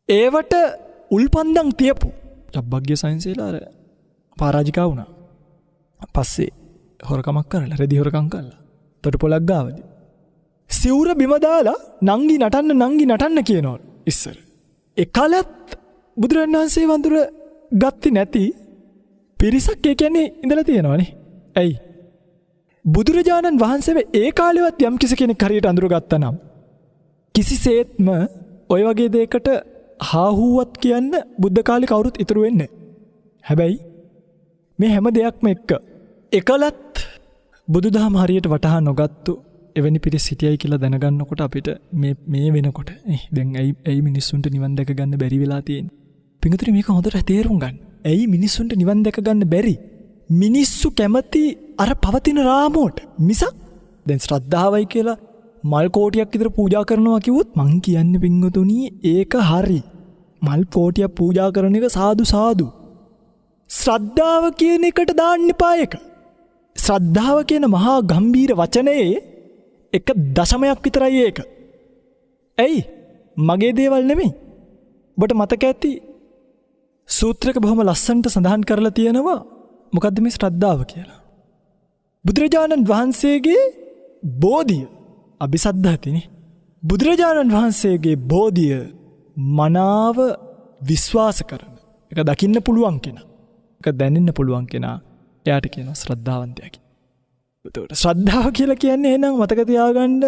ඒවට උල්පන්දම් තියපු චබ්බග්ගේ සයන්සේලා අර පරාජිකා වුණා. පස්සේ හොරකමක් කරලා රෙදි හොරකම් කළා. තොට පොලක් ගාවදී. සිවුර බිම දාලා නංගි නටන්න කියනවලු ඉස්සර. එකලත් බුදුරජාණන් වහන්සේ වඳුර ගත්තේ නැති පිරිසක් ඒ කියන්නේ ඉඳලා තියෙනවනේ. ඇයි? බුදුරජාණන් වහන්සේව ඒ කාලෙවත් යම් කිසි කෙනෙක් හරියට අඳුර ගත්තා නම් කිසිසේත්ම ඔය වගේ දෙයකට හාහුවත් කියන්න බුද්ධ කාලේ කවුරුත් ඉතුරු වෙන්නේ නැහැ. හැබැයි මේ හැම දෙයක්ම එක්ක එකලත් බුදුදහම හරියට වටහා නොගත්තු එවැනි පිරිස් හිටියයි කියලා දැනගන්නකොට අපිට මේ වෙනකොට දැන් ඇයි මිනිස්සුන්ට නිවන් දැක ගන්න බැරි වෙලා තියෙන්නේ? පිටුතුනි මේක හොඳට තේරුම් ගන්න. ඇයි මිනිස්සුන්ට නිවන් දැක ගන්න බැරි? මිනිස්සු කැමති අර පවතින රාමුවට මිසක් දැන් ශ්‍රද්ධාවයි කියලා මල් කෝටියක් විතර පූජා කරනවා කිව්වොත් මං කියන්නේ පින්වතුනි ඒක හරි. මල් කෝටියක් පූජා කරන එක සාදු. ශ්‍රද්ධාව කියන එකට දාන්න එපා ඒක. ශ්‍රද්ධාව කියන මහා ගම්බීර වචනේ එක දශමයක් විතරයි ඒක. ඇයි? මගේ දේවල් නෙමෙයි. ඔබට මතක ඇති සූත්‍රයක බොහොම ලස්සනට සඳහන් කරලා තියෙනවා මොකද්ද මේ ශ්‍රද්ධාව කියලා? බුදුරජාණන් වහන්සේගේ බෝධිය අபிසද්ධාතිනේ. බුදුරජාණන් වහන්සේගේ බෝධිය මනාව විශ්වාස කරන එක දකින්න පුළුවන් කෙනා, එක දැනෙන්න පුළුවන් කෙනා, එයාට කියනවා ශ්‍රද්ධාවන්තයා කියලා. එතකොට ශ්‍රද්ධාව කියලා කියන්නේ එහෙනම් මතක තියාගන්න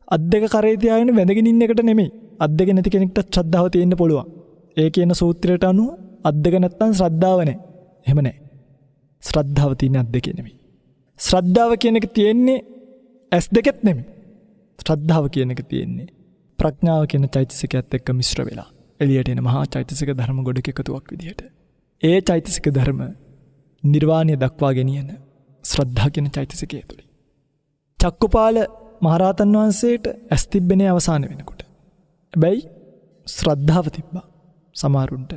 අත් දෙක කරේ තියාගෙන වැඳගෙන ඉන්න එකට නෙමෙයි. අත් දෙක නැති කෙනෙක්ට ශ්‍රද්ධාව තියෙන්න පුළුවන්. ඒ කියන සූත්‍රයට අනුව අත් දෙක නැත්තම් ශ්‍රද්ධාව නැහැ. එහෙම නැහැ. ශ්‍රද්ධාව තියෙන්නේ අත් දෙකේ නෙමෙයි. ශ්‍රද්ධාව කියන එක තියෙන්නේ ඇස් දෙකෙත් නෙමෙයි. ශ්‍රද්ධාව කියන එක තියෙන්නේ ප්‍රඥාව කියන චෛතසිකයත් එක්ක මිශ්‍ර වෙලා එළියට එන මහා චෛතසික ධර්ම ගොඩක එකතුවක් විදිහට. ඒ චෛතසික ධර්ම නිර්වාණය දක්වා ගෙනියන ශ්‍රද්ධා කියන චෛතසිකය තුලින්. චක්කුපාල මහරහතන් වහන්සේට ඇස් තිබෙන්නේ අවසාන වෙනකොට. හැබැයි ශ්‍රද්ධාව තිබ්බා. සමහරුන්ට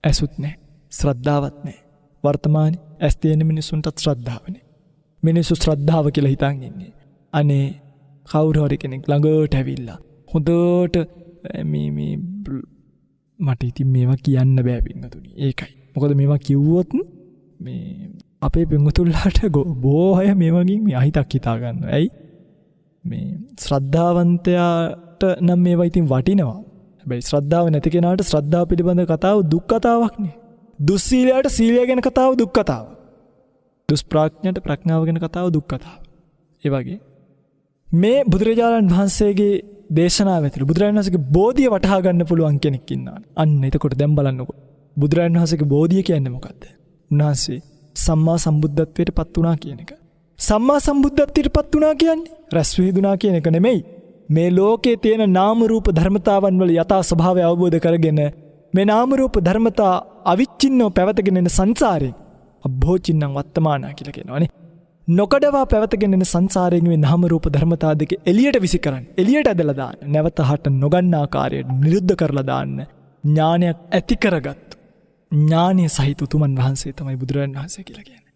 ඇසුත් නැහැ, ශ්‍රද්ධාවත් නැහැ. වර්තමානයේ ඇස් තියෙන මිනිසුන්ටත් ශ්‍රද්ධාව නැහැ. මිනිස්සු ශ්‍රද්ධාව කියලා හිතන් ඉන්නේ. අනේ කවුරු හරි කෙනෙක් ළඟට ඇවිල්ලා හොඳට මේ මට ඉතින් මේවා කියන්න බෑ පින්වතුනි. ඒකයි. මොකද මේවා කිව්වොත් මේ අපේ පින්වතුන්ලාට බොහෝ අය මේ වගේ මේ අහිතක් හිතා ගන්නවා. ඇයි? මේ ශ්‍රද්ධාවන්තයාට නම් මේවා ඉතින් වටිනවා. හැබැයි ශ්‍රද්ධාව නැති කෙනාට ශ්‍රද්ධාව පිළිබඳ කතාව දුක් කතාවක් නේ. දුස්සීලයට සීලය ගැන කතාව දුක් කතාව. දුෂ්ප්‍රඥයට ප්‍රඥාව ගැන කතාව දුක් කතාව. ඒ වගේ මේ බුදුරජාණන් වහන්සේගේ දේශනාව ඇතුළේ බුදුරජාණන් වහන්සේගේ බෝධිය වටහා ගන්න පුළුවන් කෙනෙක් ඉන්නවා. අන්න එතකොට දැන් බලන්නකො. බුදුරජාණන් වහන්සේගේ බෝධිය කියන්නේ මොකද්ද? උන්වහන්සේ සම්මා සම්බුද්ධත්වයට පත් වුණා කියන එක. සම්මා සම්බුද්ධත්වයට පත් වුණා කියන්නේ රැස් විහිදුණා කියන එක නෙමෙයි. මේ ලෝකයේ තියෙන නාම රූප ධර්මතාවන් වල යථා ස්වභාවය අවබෝධ කරගෙන මේ නාම රූප ධර්මතා අවිච්ඡින්නව පැවතගෙන යන සංසාරයෙන් අභෝචින්නම් වත්තමානා කියලා කියනවානේ. නොකඩවා පැවතගෙන යන සංසාරයෙන් මේ නාම රූප ධර්මතා දෙක එළියට විසි කරන්න. එළියට ඇදලා දාන්න. නැවත හට නොගන්න ආකාරයට නිරුද්ධ කරලා දාන්න. ඥානයක් ඇති කරගත් ඥානීය සහිත උතුමන් වහන්සේ තමයි බුදුරජාණන් වහන්සේ කියලා කියන්නේ.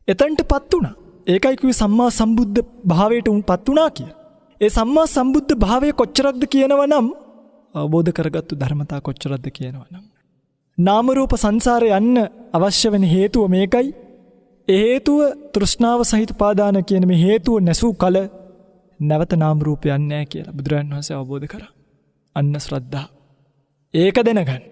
එතනටපත් වුණා. ඒකයි කිව්වේ සම්මා සම්බුද්ධ භාවයට උන්පත් වුණා කියලා. ඒ සම්මා සම්බුද්ධ භාවය කොච්චරක්ද කියනවා නම් අවබෝධ කරගත්තු ධර්මතා කොච්චරක්ද කියනවා නම් නාම රූප සංසාරේ යන්න අවශ්‍ය වෙන හේතුව මේකයි. ඒ හේතුව තෘෂ්ණාව සහිත පාදාන කියන මේ හේතුව නැසූ කල නැවත නාම රූපය යන්නේ නැහැ කියලා බුදුරජාණන් වහන්සේ අවබෝධ කරා. අන්න ශ්‍රද්ධා. ඒක දැනගන්න.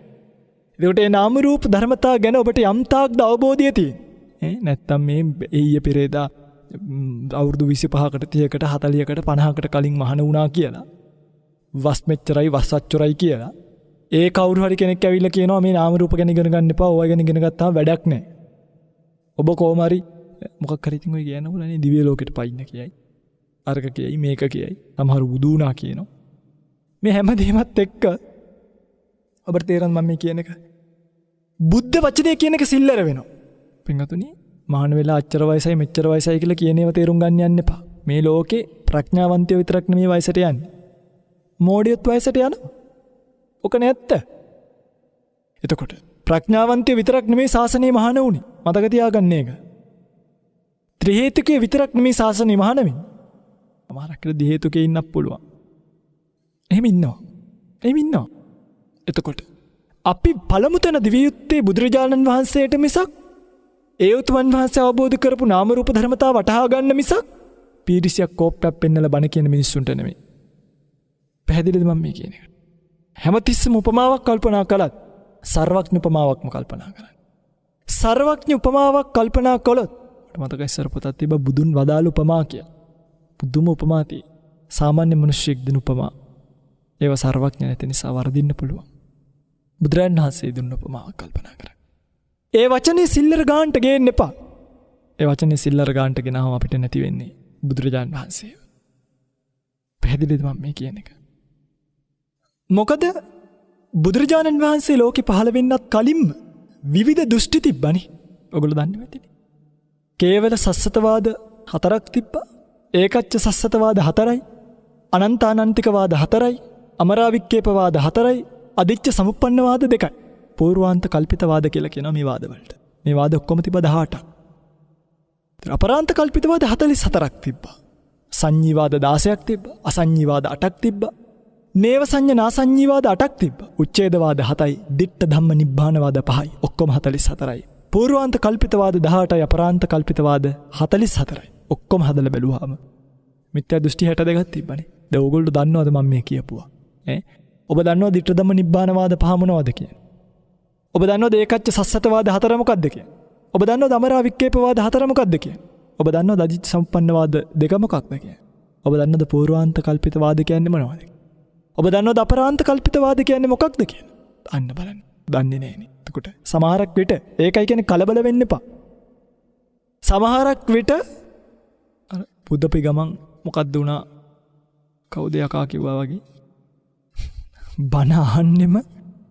ඒකට ඒ නාම රූප ධර්මතා ගැන ඔබට යම් තාක්ද අවබෝධය තියෙන්නේ. නැත්තම් මේ ඊයේ පෙරේදා අවුරුදු 25කට 30කට 40කට 50කට කලින් මහාන වුණා කියලා වස් මෙච්චරයි වස් අච්චරයි කියලා ඒ කවුරු හරි කෙනෙක් ඇවිල්ලා කියනවා මේ නාම රූප ගැන ඉගෙන ගන්න එපා. ඔය ගැන ඉගෙන ගත්තාම වැඩක් නැහැ. ඔබ කොහොම හරි මොකක් හරි ඉතින් ඔය කියන්න ඕනේ දිව්‍ය ලෝකෙට පයින්න කියයි. අරක කියයි මේක කියයි. සමහර බුදු වුණා කියනවා. මේ හැම දෙයක්වත් එක්ක ඔබට තේරෙන මම මේ කියන එක බුද්ධ වචනේ කියන එක සිල්ලර වෙනවා. පින්වතුනි මහාන වෙලා අච්චර වයසයි මෙච්චර වයසයි කියලා කියන ඒවා තේරුම් ගන්න යන්න එපා. මේ ලෝකේ ප්‍රඥාවන්තයෝ විතරක් නෙමෙයි වයසට යන්නේ. මෝඩියොත් වයසට යනවා. ඔක නැත්ත. එතකොට ප්‍රඥාවන්තයෝ විතරක් නෙමෙයි ශාසනයේ මහාන වුනේ. මතක තියාගන්න ඒක. ත්‍රි හේතුකේ විතරක් නෙමෙයි ශාසනයේ මහාන වෙන්නේ. අමාරක් කියලා දි හේතුකේ ඉන්නත් පුළුවන්. එහෙම ඉන්නවා. එතකොට අපි පළමු තැන දිවිය යුත්තේ බුදුරජාණන් වහන්සේට මිසක් ඒ උතුමන් වහන්සේ අවබෝධ කරපු නාම රූප ධර්මතා වටහා ගන්න මිසක් පීරිසියක් කෝප්පයක් පෙන්නලා බණ කියන මිනිස්සුන්ට නෙමෙයි. පැහැදිලිද මම මේ කියන එක? හැමතිස්සෙම උපමාවක් කල්පනා කළත් සර්වඥ උපමාවක්ම කල්පනා කරන්න. සර්වඥ උපමාවක් කල්පනා කළොත් මතකයි ඉස්සර පොතක් තිබ්බ බුදුන් වදාළ උපමා කියලා. බුදුම උපමා tie. සාමාන්‍ය මිනිස්සෙක් දෙන උපමා. ඒව සර්වඥ නැති නිසා වර්ධින්න පුළුවන්. බුදුරජාණන් වහන්සේ දුන්න උපමාවක් කල්පනා කරන්න. ඒ වචනේ සිල්ලර ගාන්ට ගේන්න එපා. ඒ වචනේ සිල්ලර ගාන්ට ගෙනාවම අපිට නැති වෙන්නේ බුදුරජාණන් වහන්සේ. පැහැදිලිද මම මේ කියන එක? මොකද බුදුරජාණන් වහන්සේ ලෝකෙ පහළ වෙන්නත් කලින්ම විවිධ දෘෂ්ටි තිබ්බනේ. ඔයගොල්ලෝ දන්නේ නැතිනේ. කේවල සස්සතවාද 4ක් තිබ්බා. ඒකච්ච සස්සතවාද 4යි. අනන්තානන්තිකවාද 4යි. අමරාවික්කේපවාද 4යි. අදිච්ච සමුප්පන්නවාද 2යි. පූර්වාන්ත කල්පිතවාද කියලා කියනවා මේ වාදවලට. මේ වාද ඔක්කොම තිබ්බා 18ක්. අපරාන්ත කල්පිතවාද 44ක් තිබ්බා. සංඤීවාද 16ක් තිබ්බා. අසංඤීවාද 8ක් තිබ්බා. නේව සංඤ්ඤා නාසංඤීවාද 8ක් තිබ්බා. උච්ඡේදවාද 7යි. දිට්ඨ ධම්ම නිබ්බානවාද 5යි. ඔක්කොම 44යි. පූර්වාන්ත කල්පිතවාද 18යි අපරාන්ත කල්පිතවාද 44යි. ඔක්කොම හදලා බැලුවාම මිත්‍යා දෘෂ්ටි 62ක් තිබ්බනේ. දැන් ඕගොල්ලෝ දන්නවද මම මේ කියපුවා? ඔබ දන්නවද ඊටදම නිබ්බානවාද පහ මොනවද කියන්නේ? ඔබ දන්නවද ඒකච්ච සස්සතවාද 4 මොකක්ද කියන්නේ? ඔබ දන්නවද අමරා වික්කේපවාද 4 මොකක්ද කියන්නේ? ඔබ දන්නවද අදිච්ච සම්පන්නවාද 2 මොකක්ද කියන්නේ? ඔබ දන්නවද පූර්වාන්ත කල්පිතවාද කියන්නේ මොනවද? ඔබ දන්නවද අපරාන්ත කල්පිතවාද කියන්නේ මොකක්ද කියන්නේ? අන්න බලන්න. දන්නේ නැහැනේ. එතකොට සමහරක් විට ඒකයි කියන්නේ කලබල වෙන්න එපා. සමහරක් විට පුදපි ගමන් මොකක්ද වුණා? කවුද යකා කිව්වා වගේ බණ අහන්නෙම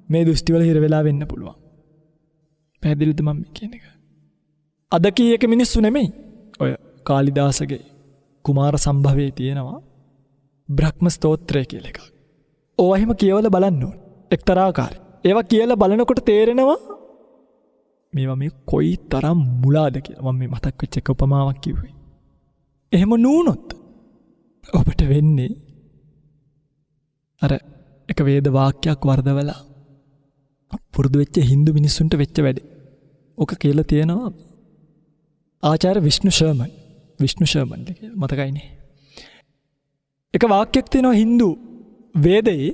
මේ දෘෂ්ටිවල හිර වෙලා වෙන්න පුළුවන්. පැහැදිලිද මම කියන එක? අද කීයක මිනිස්සු නෙමෙයි. ඔය කාලිදාසගේ කුමාර සම්භවයේ තියෙනවා බ්‍රහ්ම ස්තෝත්‍රය කියලා එකක්. ඕවා එහෙම කියවලා බලන්න ඕන. එක්තරා ආකාරයක්. ඒවා කියලා බලනකොට තේරෙනවා මේවා මේ කොයි තරම් මුලාද කියලා. මම මේ මතක් වෙච්ච එක උපමාවක් කිව්වේ. එහෙම නුනොත් ඔබට වෙන්නේ අර එක වේද වාක්‍යයක් වර්ධවලා පුරුදු වෙච්ච හින්දු මිනිස්සුන්ට වෙච්ච වැඩේ. ඔක කියලා තියෙනවා ආචාර්ය විෂ්ණු ශර්මන් කියලා මතකයිනේ. එක වාක්‍යයක් තියෙනවා හින්දු වේදයේ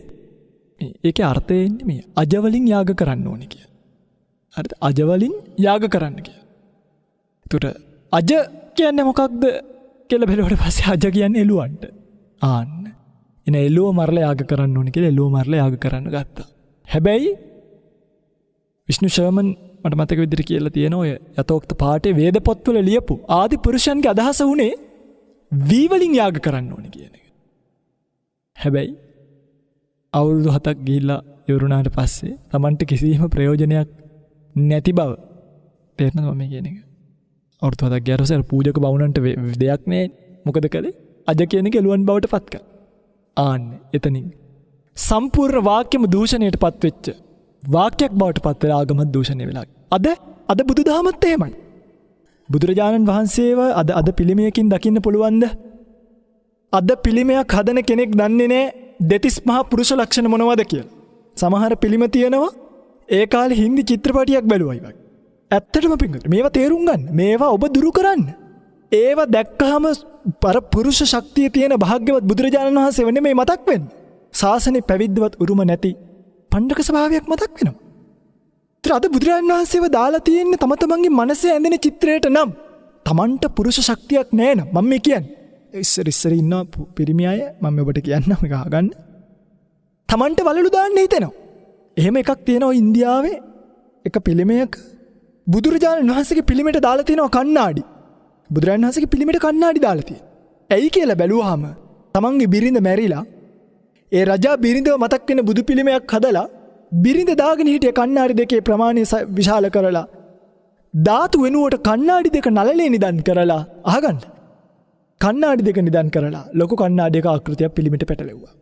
ඒකේ අර්ථය එන්නේ මේ අජවලින් යාග කරන්න ඕනේ කියලා. හරිද? අජවලින් යාග කරන්න කියලා. ඒතර අජ කියන්නේ මොකක්ද කියලා බැලුවට පස්සේ අජ කියන්නේ එළුවන්ට. ආන්න. එන එළුව මරලා යාග කරන්න ඕනේ කියලා එළුව මරලා යාග කරන්න ගත්තා. හැබැයි විෂ්ණු ශර්මන් මට මතක විදිහට කියලා තියෙන ඔය යතෝක්ත පාඨයේ වේද පොත්වල ලියපු ආදි පුරුෂයන්ගේ අදහස උනේ වී වලින් යාග කරන්න ඕනේ කියන එක. හැබැයි අවුරුදු 7ක් ගිහිල්ලා ඉවරුණාට පස්සේ Tamanට කිසිම ප්‍රයෝජනයක් නැති බව තේරෙනවද මම කියන එක? අවුරුදු 7ක් ගියාට පස්සේ පූජක බවුණන්ට දෙයක් නෑ. මොකද කළේ? අජ කියන එක එළුවන් බවට පත් කළා. ආන්න එතනින් සම්පූර්ණ වාක්‍යම දූෂණයට පත් වෙච්ච වාක්‍යයක් බවට පත් වෙලා ආගමත් දූෂණය වෙලා. අද බුදුදහමත් එහෙමයි. බුදුරජාණන් වහන්සේව අද පිළිමයකින් දකින්න පුළුවන්ද? අද පිළිමයක් හදන කෙනෙක් දන්නේ නැහැ දෙතිස් මහා පුරුෂ ලක්ෂණ මොනවද කියලා. සමහර පිළිම තියෙනවා ඒ කාලේ හින්දි චිත්‍රපටියක් බැලුවයි වගේ. ඇත්තටම පින්වතුනි මේවා තේරුම් ගන්න. මේවා ඔබ දුරු කරන්න. ඒවා දැක්කහම පුරුෂ ශක්තිය තියෙන භාග්‍යවත් බුදුරජාණන් වහන්සේ වෙන්නේ මේ මතක් වෙන්නේ. ශාසනේ පැවිද්දවත් උරුම නැති පණ්ඩක ස්වභාවයක් මතක් වෙනවා. ඒතර අද බුදුරජාණන් වහන්සේව දාලා තියෙන්නේ තම තමන්ගේ මනසේ ඇඳෙන චිත්‍රයට නම් තමන්ට පුරුෂ ශක්තියක් නැහැ නම් මම මේ කියන්නේ. ඉස්සර ඉන්න පිරිමි අය මම ඔබට කියන්නම් මේක අහගන්න. තමන්ට වලලු දාන්න හිතෙනවා. එහෙම එකක් තියෙනවා ඉන්දියාවේ එක පිළිමයක බුදුරජාණන් වහන්සේගේ පිළිමයට දාලා තියෙනවා කණ්ණාඩි. බුදුරජාණන් වහන්සේගේ පිළිමයට කණ්ණාඩි දාලා තියෙනවා. ඇයි කියලා බැලුවාම තමන්ගේ බිරිඳ මැරිලා ඒ රජා බිරිඳව මතක් වෙන බුදු පිළිමයක් හදලා බිරිඳ දාගෙන හිටිය කණ්ණාඩි දෙකේ ප්‍රමාණය විශාල කරලා ධාතු වෙනුවට කණ්ණාඩි දෙක නළලේ නිදන් කරලා අහගන්න. කණ්ණාඩි දෙක නිදන් කරලා ලොකු කණ්ණාඩියක ආකෘතියක් පිළිමෙට පැටලෙව්වා.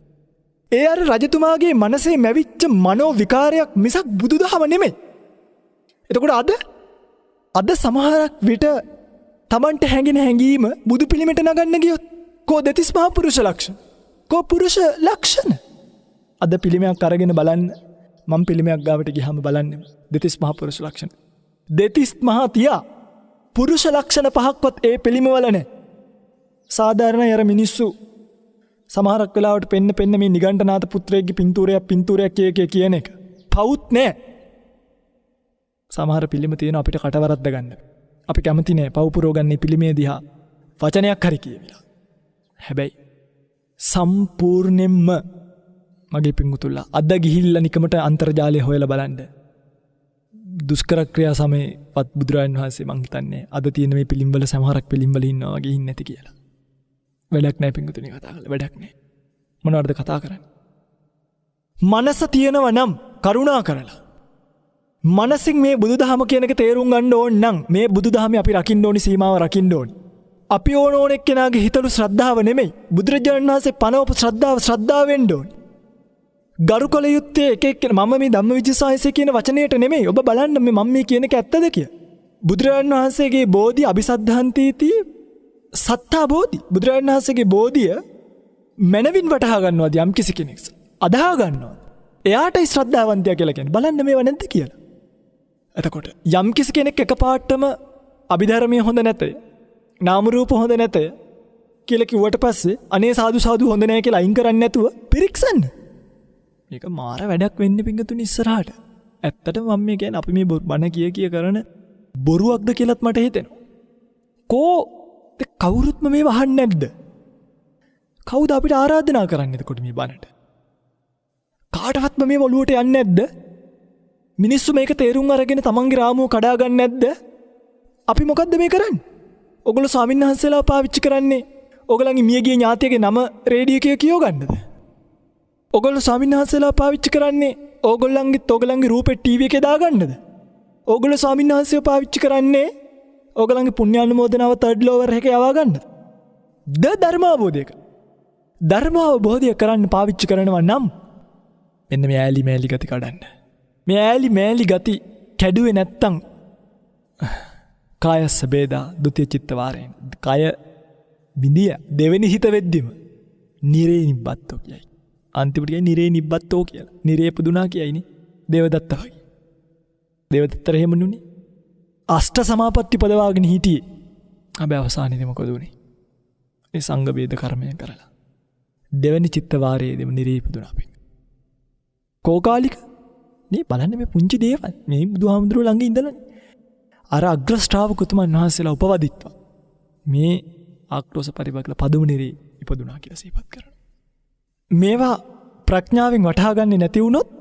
ඒ අර රජතුමාගේ මනසේ මැවිච්ච මනෝ විකාරයක් මිසක් බුදුදහම නෙමෙයි. එතකොට අද සමහරක් විට තමන්ට හැඟෙන හැඟීම බුදු පිළිමෙට නගන්න ගියොත් කෝ දෙතිස් මහා පුරුෂ ලක්ෂණ කෝ පුරුෂ ලක්ෂණ. අද පිළිමයක් අරගෙන බලන්න. මම පිළිමයක් ගාවට ගියාම බලන්න දෙතිස් මහා පුරුෂ ලක්ෂණ. දෙතිස් මහා තියා පුරුෂ ලක්ෂණ පහක්වත් ඒ පිළිමවල නැහැ. සාධාරණ යර මිනිස්සු සමහරක් වෙලාවට පෙන්න මේ නිගණ්ඨනාථ පුත්‍රයෙක්ගේ පින්තූරයක් කියන එක පවුත් නැහැ. සමහර පිළිම තියෙන අපිට කටවරද්ද ගන්න. අපි කැමති නැහැ පව් පුරවගන්නේ පිළිමේ දිහා වචනයක් හරි කියවිලා. හැබැයි සම්පූර්ණයෙන්ම මගේ පිංගුතුල්ලා අද ගිහිල්ලා නිකමට අන්තර්ජාලය හොයලා බලන්න. දුෂ්කර ක්‍රියා සමයේවත් බුදුරජාණන් වහන්සේ මං හිතන්නේ අද තියෙන මේ පිළිම්වල සමහරක් පිළිම්වල ඉන්නවා වගේ ඉන්නේ නැති කියලා. වැඩක් නැහැ පිංගුතුනි කතා කරලා වැඩක් නැහැ. මොනවද කතා කරන්නේ? මනස තියෙනව නම් කරුණා කරලා මනසින් මේ බුදුදහම කියන එක තේරුම් ගන්න ඕන නම් මේ බුදුදහමේ අපි රකින්න ඕනි සීමාව රකින්න ඕනි. අපි ඕන එක්කෙනාගේ හිතලු ශ්‍රද්ධාව නෙමෙයි. බුදුරජාණන් වහන්සේ පනවපු ශ්‍රද්ධාව වෙන්න ඕනි. ගරු කළ යුත්තේ එක එක්කෙනා මම මේ ධම්මවිජයසායසය කියන වචනයට නෙමෙයි. ඔබ බලන්න මේ මම මේ කියන එක ඇත්තද කියලා. බුදුරජාණන් වහන්සේගේ බෝධි අபிසද්ධාන්තීති සත්තා බෝධි. බුදුරජාණන් වහන්සේගේ බෝධිය මනවින් වටහා ගන්නවාද යම් කිසි කෙනෙක්. අදහා ගන්නවා. එයාටයි ශ්‍රද්ධාවන්තයා කියලා කියන්නේ. බලන්න මේව නැද්ද කියලා. එතකොට යම් කිසි කෙනෙක් එකපාරටම අභිධර්මයේ හොඳ නැත, නාම රූප හොඳ නැත කියලා කිව්වට පස්සේ අනේ සාදු සාදු හොඳ නැහැ කියලා අයින් කරන්නේ නැතුව පිරික්සන්න. මේක මාර වැඩක් වෙන්නේ පිංගතුනි ඉස්සරහට. ඇත්තටම මම මේ කියන්නේ අපි මේ බණ කිය කරන බොරුවක්ද කියලාත් මට හිතෙනවා. කවුරුත්ම මේව අහන්නේ නැද්ද? කවුද අපිට ආරාධනා කරන්නේ එතකොට මේ බණට? කාටවත්ම මේ ඔළුවට යන්නේ නැද්ද? මිනිස්සු මේක තේරුම් අරගෙන තමන්ගේ රාමුව කඩා ගන්න නැද්ද? අපි මොකද්ද මේ කරන්නේ? ඔගොල්ලෝ ස්වාමීන් වහන්සේලා පාවිච්චි කරන්නේ ඔගලන්ගේ මියගිය ඥාතියගේ නම රේඩියෝ එකේ කියව ගන්නද? ඔගොල්ලෝ ස්වාමීන් වහන්සේලා පාවිච්චි කරන්නේ ඔගලන්ගේ රූපේ ටීවී එකේ දාගන්නද? ඔගොල්ලෝ ස්වාමීන් වහන්සේව පාවිච්චි කරන්නේ ඔගලන්ගේ පුණ්‍යානුමෝදනාව තර්ඩ් ලෝවර් එකේ යවා ගන්නද? ධර්මාවබෝධයක. ධර්මාවබෝධය කරන්න පාවිච්චි කරනවා නම් මෙන්න මේ ඈලි මෑලි ගති කඩන්න. මේ ඈලි මෑලි ගති කැඩුවේ නැත්තම් කායස්ස බේදා ဒုတိ ය චිත්ත වාරයෙන් කය විඳිය දෙවෙනි හිත වෙද්දිම නිරේ නිබ්බත්තෝ කියයි. අන්තිමට කියයි නිරේ නිබ්බත්තෝ කියලා. නිරේ පුදුනා කියයිනේ දේවදත්ත වගේ. දේවදත්තට එහෙම නුනේ. අෂ්ට සමාපatti පදවාගෙන හිටියේ. හැබැයි අවසානයේදී මොකද උනේ? ඒ සංඝ වේද කර්මය කරලා දෙවෙනි චිත්ත වාරයේදීම නිරේ පුදුනා අපි. කෝකාලික නේ බලන්න මේ පුංචි දේවල් මේ බුදුහාමුදුරුවෝ ළඟ ඉඳලානේ අර අග්‍ර ශ්‍රාවක උතුමන් වහන්සේලා උපවදිත්වා මේ ආක්‍රෝෂ පරිවර්ගල පදම නිරේ ඉපදුනා කියලා සිහිපත් කරනවා. මේවා ප්‍රඥාවෙන් වටහා ගන්නේ නැති වුණොත්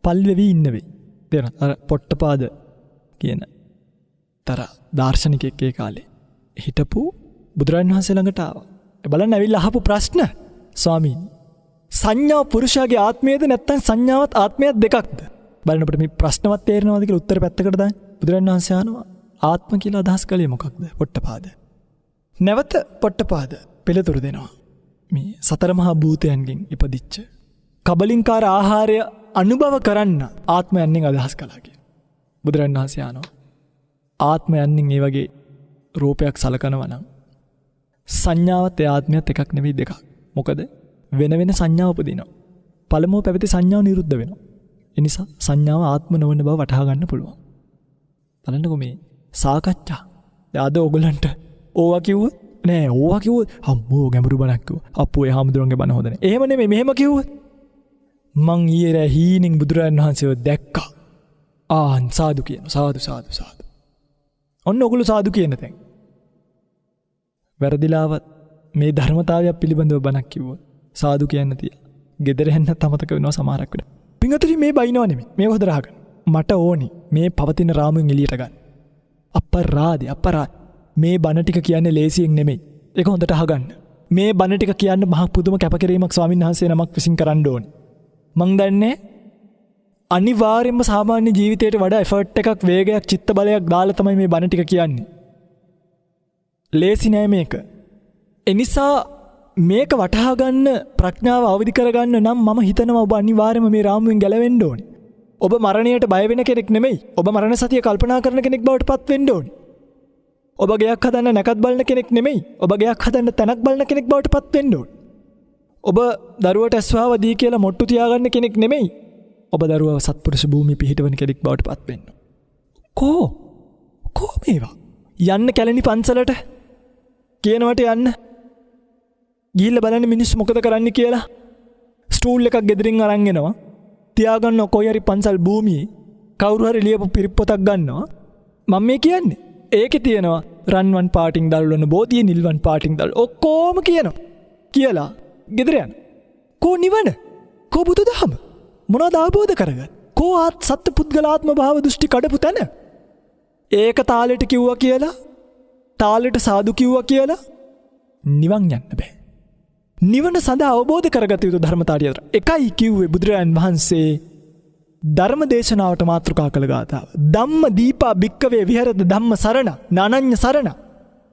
පල් වෙවි ඉන්න වෙයි. තේරෙනවද? අර පොට්ටපාද කියන තර දාර්ශනිකයෙක් ඒ කාලේ හිටපු බුදුරජාණන් වහන්සේ ළඟට ආවා. බලන්න ඇවිල්ලා අහපු ප්‍රශ්න ස්වාමීනි සංඥා පුරුෂයාගේ ආත්මයේද නැත්නම් සංඥාවත් ආත්මයත් දෙකක්ද? බලනකොට මේ ප්‍රශ්නවත් තේරෙනවද කියලා උත්තර පැත්තකට දාන්න. බුදුරජාණන් වහන්සේ අහනවා ආත්ම කියලා අදහස් කළේ මොකක්ද? පොට්ටපාද. නැවත පොට්ටපාද පිළිතුරු දෙනවා. මේ සතර මහා භූතයන්ගෙන් ඉපදිච්ච කබලින්කාර ආහාරය අනුභව කරන්න ආත්මයන්ගෙන් අදහස් කළා කියලා. බුදුරජාණන් වහන්සේ අහනවා ආත්මයන්ගෙන් ඒ වගේ රූපයක් සලකනවා නම් සංඥාවත් ඒ ආත්මයත් එකක් නෙවෙයි දෙකක්. මොකද වෙන වෙන සංඥා උපදිනවා. පළමුව පැවති සංඥාව නිරුද්ධ වෙනවා. ඒ නිසා සංඥාව ආත්ම නොවන බව වටහා ගන්න පුළුවන්. බලන්නකෝ මේ සාකච්ඡා. ආද ඔයගලන්ට ඕවා කිව්වොත් නෑ ඕවා කිව්වොත් අම්මෝ ගැඹුරු බණක් කිව්වා. අප්පෝ ඒ හැමදෙරෝගේ බණ හොඳ නෑ. එහෙම නෙමෙයි මෙහෙම කිව්වොත් මං ඊයේ රෑ හීනෙන් බුදුරජාණන් වහන්සේව දැක්කා. සාදු කියන සාදු සාදු සාදු. ඔන්න ඔයගොල්ලෝ සාදු කියන තැන්. වැරදිලාවත් මේ ධර්මතාවය පිළිබඳව බණක් කිව්වොත් සාදු කියන්න තියා. ගෙදර හැන්න තමතක වෙනවා සමහරක් වෙලාවට. පින්වතුනි මේ බයිනව නෙමෙයි. මේක හොදට අහගන්න. මට ඕනි මේ පවතින රාමුවෙන් එළියට ගන්න. අපරාධේ මේ බණ ටික කියන්නේ ලේසියෙන් නෙමෙයි. ඒක හොඳට අහගන්න. මේ බණ ටික කියන්න මහ පුදුම කැපකිරීමක් ස්වාමීන් වහන්සේ නමක් විසින් කරන්න ඕනි. මං දන්නේ අනිවාර්යයෙන්ම සාමාන්‍ය ජීවිතයට වඩා එෆර්ට් එකක් වේගයක් චිත්ත බලයක් දාලා තමයි මේ බණ ටික කියන්නේ. ලේසි නෑ මේක. එනිසා මේක වටහා ගන්න ප්‍රඥාව අවදි කරගන්න නම් මම හිතනවා ඔබ අනිවාර්යයෙන්ම මේ රාමුවෙන් ගැලවෙන්න ඕනේ. ඔබ මරණයට බය වෙන කෙනෙක් නෙමෙයි. ඔබ මරණ සතිය කල්පනා කරන කෙනෙක් බවට පත් වෙන්න ඕනේ. ඔබ ගයක් හදන්න නැකත් බලන කෙනෙක් නෙමෙයි. ඔබ ගයක් හදන්න තැනක් බලන කෙනෙක් බවට පත් වෙන්න ඕනේ. ඔබ දරුවට ඇස්වාව දී කියලා මොට්ටු තියාගන්න කෙනෙක් නෙමෙයි. ඔබ දරුවව සත්පුරුෂ භූමිය පිහිටවන කෙනෙක් බවට පත් වෙන්න. කෝ මේවා? යන්න කැලණි පන්සලට කියනවට යන්න. ගිහිල්ලා බලන්න මිනිස්සු මොකද කරන්නේ කියලා. ස්ටූල් එකක් ගෙදරින් අරන් එනවා. තියාගන්න කොයි හරි පන්සල් භූමියේ කවුරු හරි ලියපු පිරිප්පොතක් ගන්නවා. මම මේ කියන්නේ ඒකේ තියෙනවා රන්වන් පාටින් දල්වන බෝධිය නිල්වන් පාටින් දල් ඔක්කොම කියනවා. කියලා ගෙදර යන. කෝ නිවන? කෝ බුදුදහම? මොනවද අවබෝධ කරගන්න? කෝ සත්‍ය පුද්ගලාත්ම භාව දෘෂ්ටි කඩපු තැන? ඒක තාලෙට කිව්වා කියලා තාලෙට සාදු කිව්වා කියලා නිවන් යන්න බෑ. නිවන සඳහා අවබෝධ කරගත යුතු ධර්මතාවය එකයි කිව්වේ බුදුරජාන් වහන්සේ ධර්ම දේශනාවට මාතෘකා කළ ගාථාව. ධම්ම දීපා භික්කවේ විහෙරත ධම්ම සරණ නානඤ්ඤ සරණ.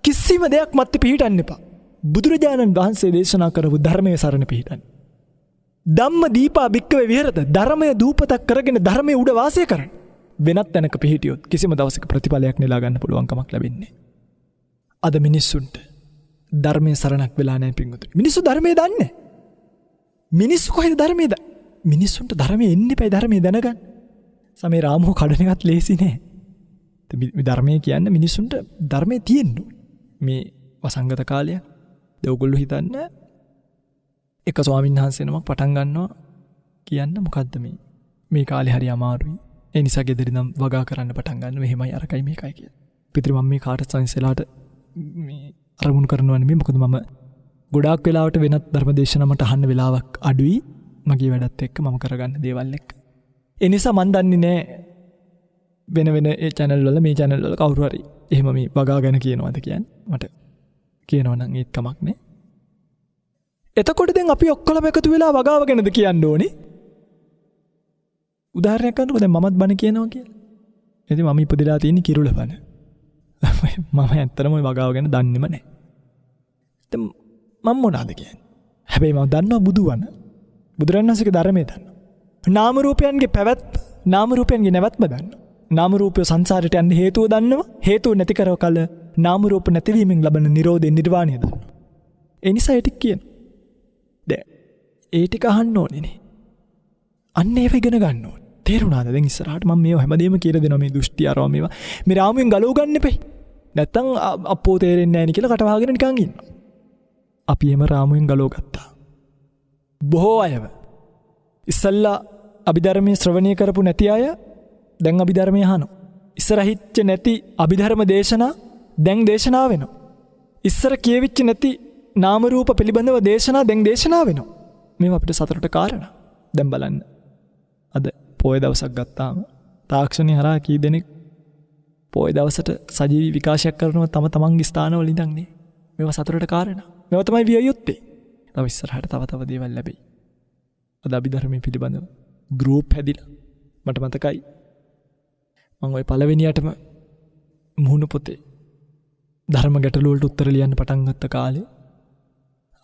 කිසිම දෙයක් මැත්තේ පිහිටන්න එපා. බුදුරජාණන් වහන්සේ දේශනා කරපු ධර්මයේ සරණ පිහිටන්න. ධම්ම දීපා භික්කවේ විහෙරත ධර්මයේ දූපතක් කරගෙන ධර්මයේ උඩ වාසය කරන්න. වෙනත් තැනක පිහිටියොත් කිසිම දවසක ප්‍රතිඵලයක් නෙලා ගන්න පුළුවන් කමක් ලැබෙන්නේ. අද මිනිස්සුන්ට ධර්මයේ සරණක් වෙලා නැහැ පින්වතුනි. මිනිස්සු ධර්මයේ දන්නේ. මිනිස්සු කොහෙද ධර්මයේ මිනිස්සුන්ට ධර්මයේ එන්න එපා ධර්මයේ දැනගන්න. සමේ රාමෝ කඩන එකත් ලේසි නෑ. ධර්මය කියන්න මිනිස්සුන්ට ධර්මය තියෙන්න මේ වසංගත කාලයක්. ඔයගොල්ලෝ හිතන්න එක ස්වාමීන් වහන්සේ නමක් පටන් ගන්නවා කියන්න මොකද්ද මේ කාලේ හරි අමාරුයි. ඒ නිසා ගෙදරින්නම් වගා කරන්න පටන් ගන්න මෙහෙමයි අරකයි මේකයි කියලා. පිටරි මම මේ කාට සංසලාට මේ අරමුණු කරනවා නෙමෙයි. මොකද මම ගොඩාක් වෙලාවට වෙනත් ධර්මදේශන මට අහන්න වෙලාවක් අඩුයි මගේ වැඩත් එක්ක මම කරගන්න දේවල් එක්ක. ඒ නිසා මන් දන්නේ නෑ වෙන ඒ channel වල මේ channel වල කවුරු හරි එහෙම මේ වගා ගැන කියනවාද කියන්නේ. මට කියනවා නම් ඒත් කමක් නෑ. එතකොට දැන් අපි ඔක්කොම එකතු වෙලා වගාව ගැනද කියන්න ඕනේ. උදාහරණයක් ගන්නකො දැන් මමත් බණ කියනවා කියලා. ඉතින් මම ඉපදලා තියෙන කිරුළ බණ. මම ඇත්තටම ওই වගාව ගැන දන්නේම නැහැ. දැන් මම මොනවද කියන්නේ? හැබැයි මම දන්නවා බුදුවන. බුදුරණන් වහන්සේගේ ධර්මයේ දන්නවා. නාම රූපයන්ගේ පැවැත්ම, නාම රූපයන්ගේ නැවැත්ම දන්නවා. නාම රූපය සංසාරයට යන්න හේතුව දන්නවා. හේතුව නැති කරව කල නාම රූප නැතිවීමෙන් ලබන නිරෝධේ නිර්වාණය දන්නවා. ඒ නිසා ඒ ටික කියනවා. දැන් ඒ ටික අහන්න ඕනේ නේ. අන්න ඒව ඉගෙන ගන්න ඕනේ. තේරුණාද? දැන් ඉස්සරහට මම මේව හැමදේම කියලා දෙනවා මේ දෘෂ්ටි ආරව මේවා. මේ රාමුවෙන් ගලව ගන්න එපේ. නැත්තම් අපෝ තේරෙන්නේ නැහැ නේ කියලා කට වහගෙන නිකන් ඉන්නවා. අපි එම රාමුවෙන් ගලව ගත්තා. බොහෝ අයව ඉස්සල්ලා අභිධර්මයේ ශ්‍රවණය කරපු නැති අය දැන් අභිධර්මයේ අහනවා. ඉස්සර හිච්ච නැති අභිධර්ම දේශනා දැන් දේශනා වෙනවා. ඉස්සර කියවිච්ච නැති නාම රූප පිළිබඳව දේශනා දැන් දේශනා වෙනවා. මේවා අපිට සතරට කාරණා. දැන් බලන්න. අද පොය දවසක් ගත්තාම තාක්ෂණي හරහා කී දෙනෙක් පොය දවසට සජීවී විකාශයක් කරනවා තමන්ගේ ස්ථානවල ඉඳන් නේ. මේවා සතරට කාරණා. මේවා තමයි විය යුත්තේ. තව ඉස්සරහට තව දේවල් ලැබෙයි. අද අභිධර්මයේ පිළිබඳව ගෲප් හැදිලා මට මතකයි මම ওই පළවෙනියටම මුහුණු පොතේ ධර්ම ගැටළු වලට උත්තර ලියන්න පටන් ගත්ත කාලේ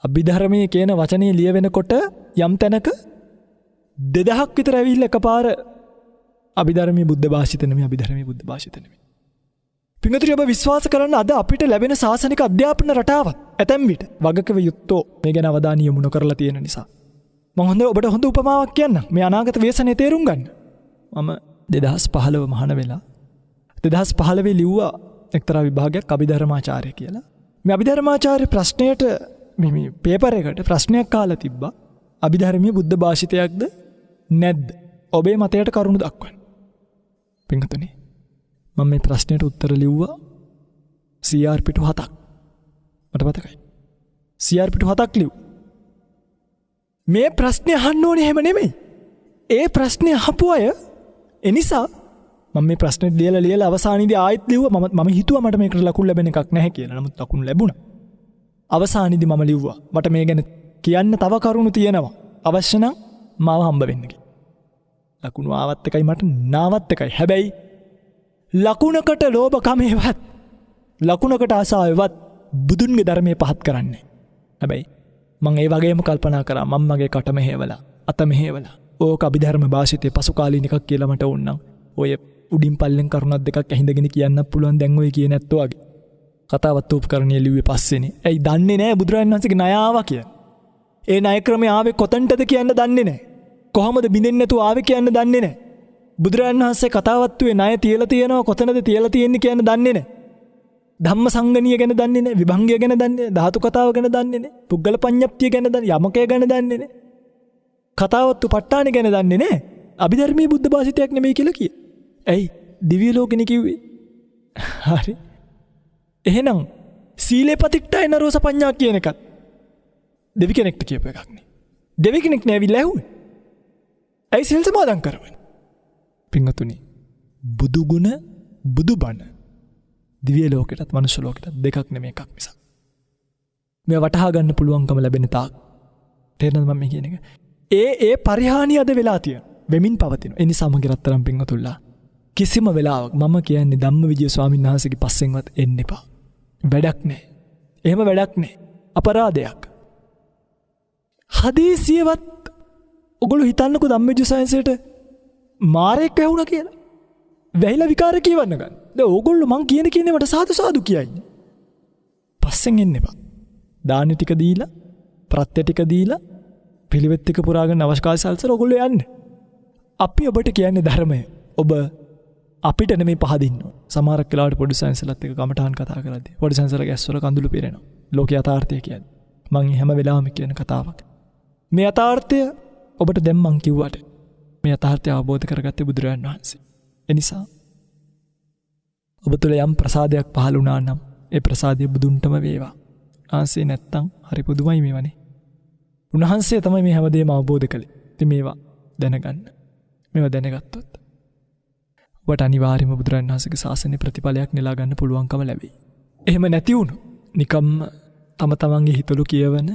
අභිධර්මයේ කියන වචනේ ලියවෙනකොට යම් තැනක 2000ක් විතර ඇවිල්ලා එකපාර අභිධර්මයේ බුද්ධ භාෂිත නෙමෙයි අභිධර්මයේ බුද්ධ භාෂිත නෙමෙයි. පින්වතුනි ඔබ විශ්වාස කරන්න අද අපිට ලැබෙන සාසනික අධ්‍යාපන රටාවත් ඇතැම් විට වගකව යුක්තෝ මේ ගැන අවධානය යොමු කරලා තියෙන නිසා. මම ඔබට හොඳ උපමාවක් කියන්නම්. මේ අනාගත ව්‍යසනයේ තේරුම් ගන්න. මම 2015 මහාන වෙලා 2015 ලිව්වා එක්තරා විභාගයක් අභිධර්මාචාර්ය කියලා. මේ අභිධර්මාචාර්ය ප්‍රශ්නයට මේ පේපර් එකට ප්‍රශ්නයක් අහලා තිබ්බා. අභිධර්මයේ බුද්ධ භාෂිතයක්ද නැද්ද? ඔබේ මතයට කරුණු දක්වන්න. පින්වතුනි මම මේ ප්‍රශ්නෙට උත්තර ලිව්වා CR පිටු 7ක්. මට මතකයි. CR පිටු 7ක් ලිව්. මේ ප්‍රශ්නේ අහන්න ඕනේ එහෙම නෙමෙයි. ඒ ප්‍රශ්නේ අහපු අය එනිසා මම මේ ප්‍රශ්නේ ලියලා අවසානයේදී ආයෙත් ලිව්වා. මම හිතුවා මට මේකට ලකුණු ලැබෙන එකක් නැහැ කියලා. නමුත් ලකුණු ලැබුණා. අවසානයේදී මම ලිව්වා මට මේ ගැන කියන්න තව කරුණු තියෙනවා. අවශ්‍ය නම් මාව හම්බ වෙන්න කියලා. ලකුණු ආවත් එකයි මට නාවත් එකයි. හැබැයි ලකුණකට ලෝභකමේවත් ලකුණකට ආසාවෙවත් බුදුන්ගේ ධර්මයේ පහත් කරන්නේ. හැබැයි මම ඒ වගේම කල්පනා කරා මම මගේ කට මෙහෙवला අත මෙහෙवला ඕක අභිධර්ම භාෂිතේ පසු කාලීන එකක් කියලා මට ඕනනම් ඔය උඩින් පල්ලෙන් කරුණක් දෙකක් ඇහිඳගෙන කියන්න පුළුවන් දැන් ඔය කියන ඇත්තෝ වගේ. කතාවත් උපකරණයේ ලිව්වේ පස්සේනේ. ඇයි දන්නේ නැහැ බුදුරජාණන් වහන්සේගේ ණය ආවා කියලා. ඒ ණය ක්‍රමය ආවේ කොතනටද කියන්න දන්නේ නැහැ. කොහොමද බින්දෙන්නේ නැතුව ආවේ කියන්න දන්නේ නැහැ. බුදුරජාණන් වහන්සේ කතාවත්තුවේ ණය තියලා තියෙනවා කොතනද තියලා තියෙන්නේ කියන්න දන්නේ නැහැ. ධම්ම සංගණිය ගැන දන්නේ නැහැ. විභංගය ගැන දන්නේ නැහැ. ධාතු කතාව ගැන දන්නේ නැහැ. පුද්ගල පඤ්ඤප්තිය ගැන දන්නේ යමකය ගැන දන්නේ නැහැ. කතාවත්තු ප ဋ ාණි ගැන දන්නේ නැහැ. අභිධර්මයේ බුද්ධ භාෂිතයක් නෙමෙයි කියලා කිය. ඇයි දිව්‍ය ලෝකෙනේ කිව්වේ? හරි. එහෙනම් සීලේ පතිට්ඨාය නරෝස පඤ්ඤා කියන එකත් දෙවි කෙනෙක්ට කියපු එකක් නේ. දෙවි කෙනෙක් නේ ඇවිල්ලා ඇහුවේ. ඇයි සිල් සමාදන් කරවන්නේ? පින්වතුනි බුදු ගුණ බුදු බණ දිව්‍ය ලෝකෙටත් මනුෂ්‍ය ලෝකෙටත් දෙකක් නෙමෙයි එකක් මිසක්. මේ වටහා ගන්න පුළුවන්කම ලැබෙන තාක් තේරෙනවද මම කියන එක? ඒ පරිහානිය අද වෙලා තියෙන වෙමින් පවතින. ඒ නිසා මගේ රත්තරන් පින්වතුල්ලා කිසිම වෙලාවක මම කියන්නේ ධම්මවිජය ස්වාමීන් වහන්සේගේ පස්සෙන්වත් එන්න එපා. වැඩක් නැහැ. එහෙම වැඩක් නැහැ. අපරාධයක්. හදීසියවත් ඔගොල්ලෝ හිතන්නකෝ ධම්මවිජය සයන්සේට මාරෙක් වැහුණා කියලා. වැහිලා විකාර කියවන්න ගන්න. දැන් ඕගොල්ලෝ මං කියන්නේ මට සාදු සාදු කියයිනේ. පස්සෙන් එන්න එපා. දාන ටික දීලා, ප්‍රත්‍ය ටික දීලා, පිළිවෙත් ටික පුරාගෙන අවශ්‍යකාරී සල්සර ඕගොල්ලෝ යන්න. අපි ඔබට කියන්නේ ධර්මය. ඔබ අපිට නෙමෙයි පහදින්න. සමහරක් වෙලාවට පොඩි සයන්ස්ලත් එක්ක කමටහන් කතා කරද්දී පොඩි සයන්ස්ලගේ ඇස්වල කඳුළු පිරෙනවා. ලෝක යථාර්ථය කියන්නේ. මං හැම වෙලාවෙම කියන කතාවක්. මේ යථාර්ථය ඔබට දැන් මං කිව්වට මේ යථාර්ථය අවබෝධ කරගත්තේ බුදුරජාණන් වහන්සේ. එනිසා ඔබ තුළ යම් ප්‍රසාදයක් පහළ වුණා නම් ඒ ප්‍රසාදය බුදුන්ටම වේවා. ආන්සේ නැත්තම් හරි පුදුමයි මේවනේ. උන්වහන්සේ තමයි මේ හැමදේම අවබෝධ කළේ. ඉතින් මේවා දැනගන්න. මේවා දැනගත්තොත් ඔබට අනිවාර්යයෙන්ම බුදුරජාණන් වහන්සේගේ ශාසනයේ ප්‍රතිඵලයක් නෙලා ගන්න පුළුවන්කම ලැබෙයි. එහෙම නැති වුණොත් නිකම්ම තම තමන්ගේ හිතලු කියවන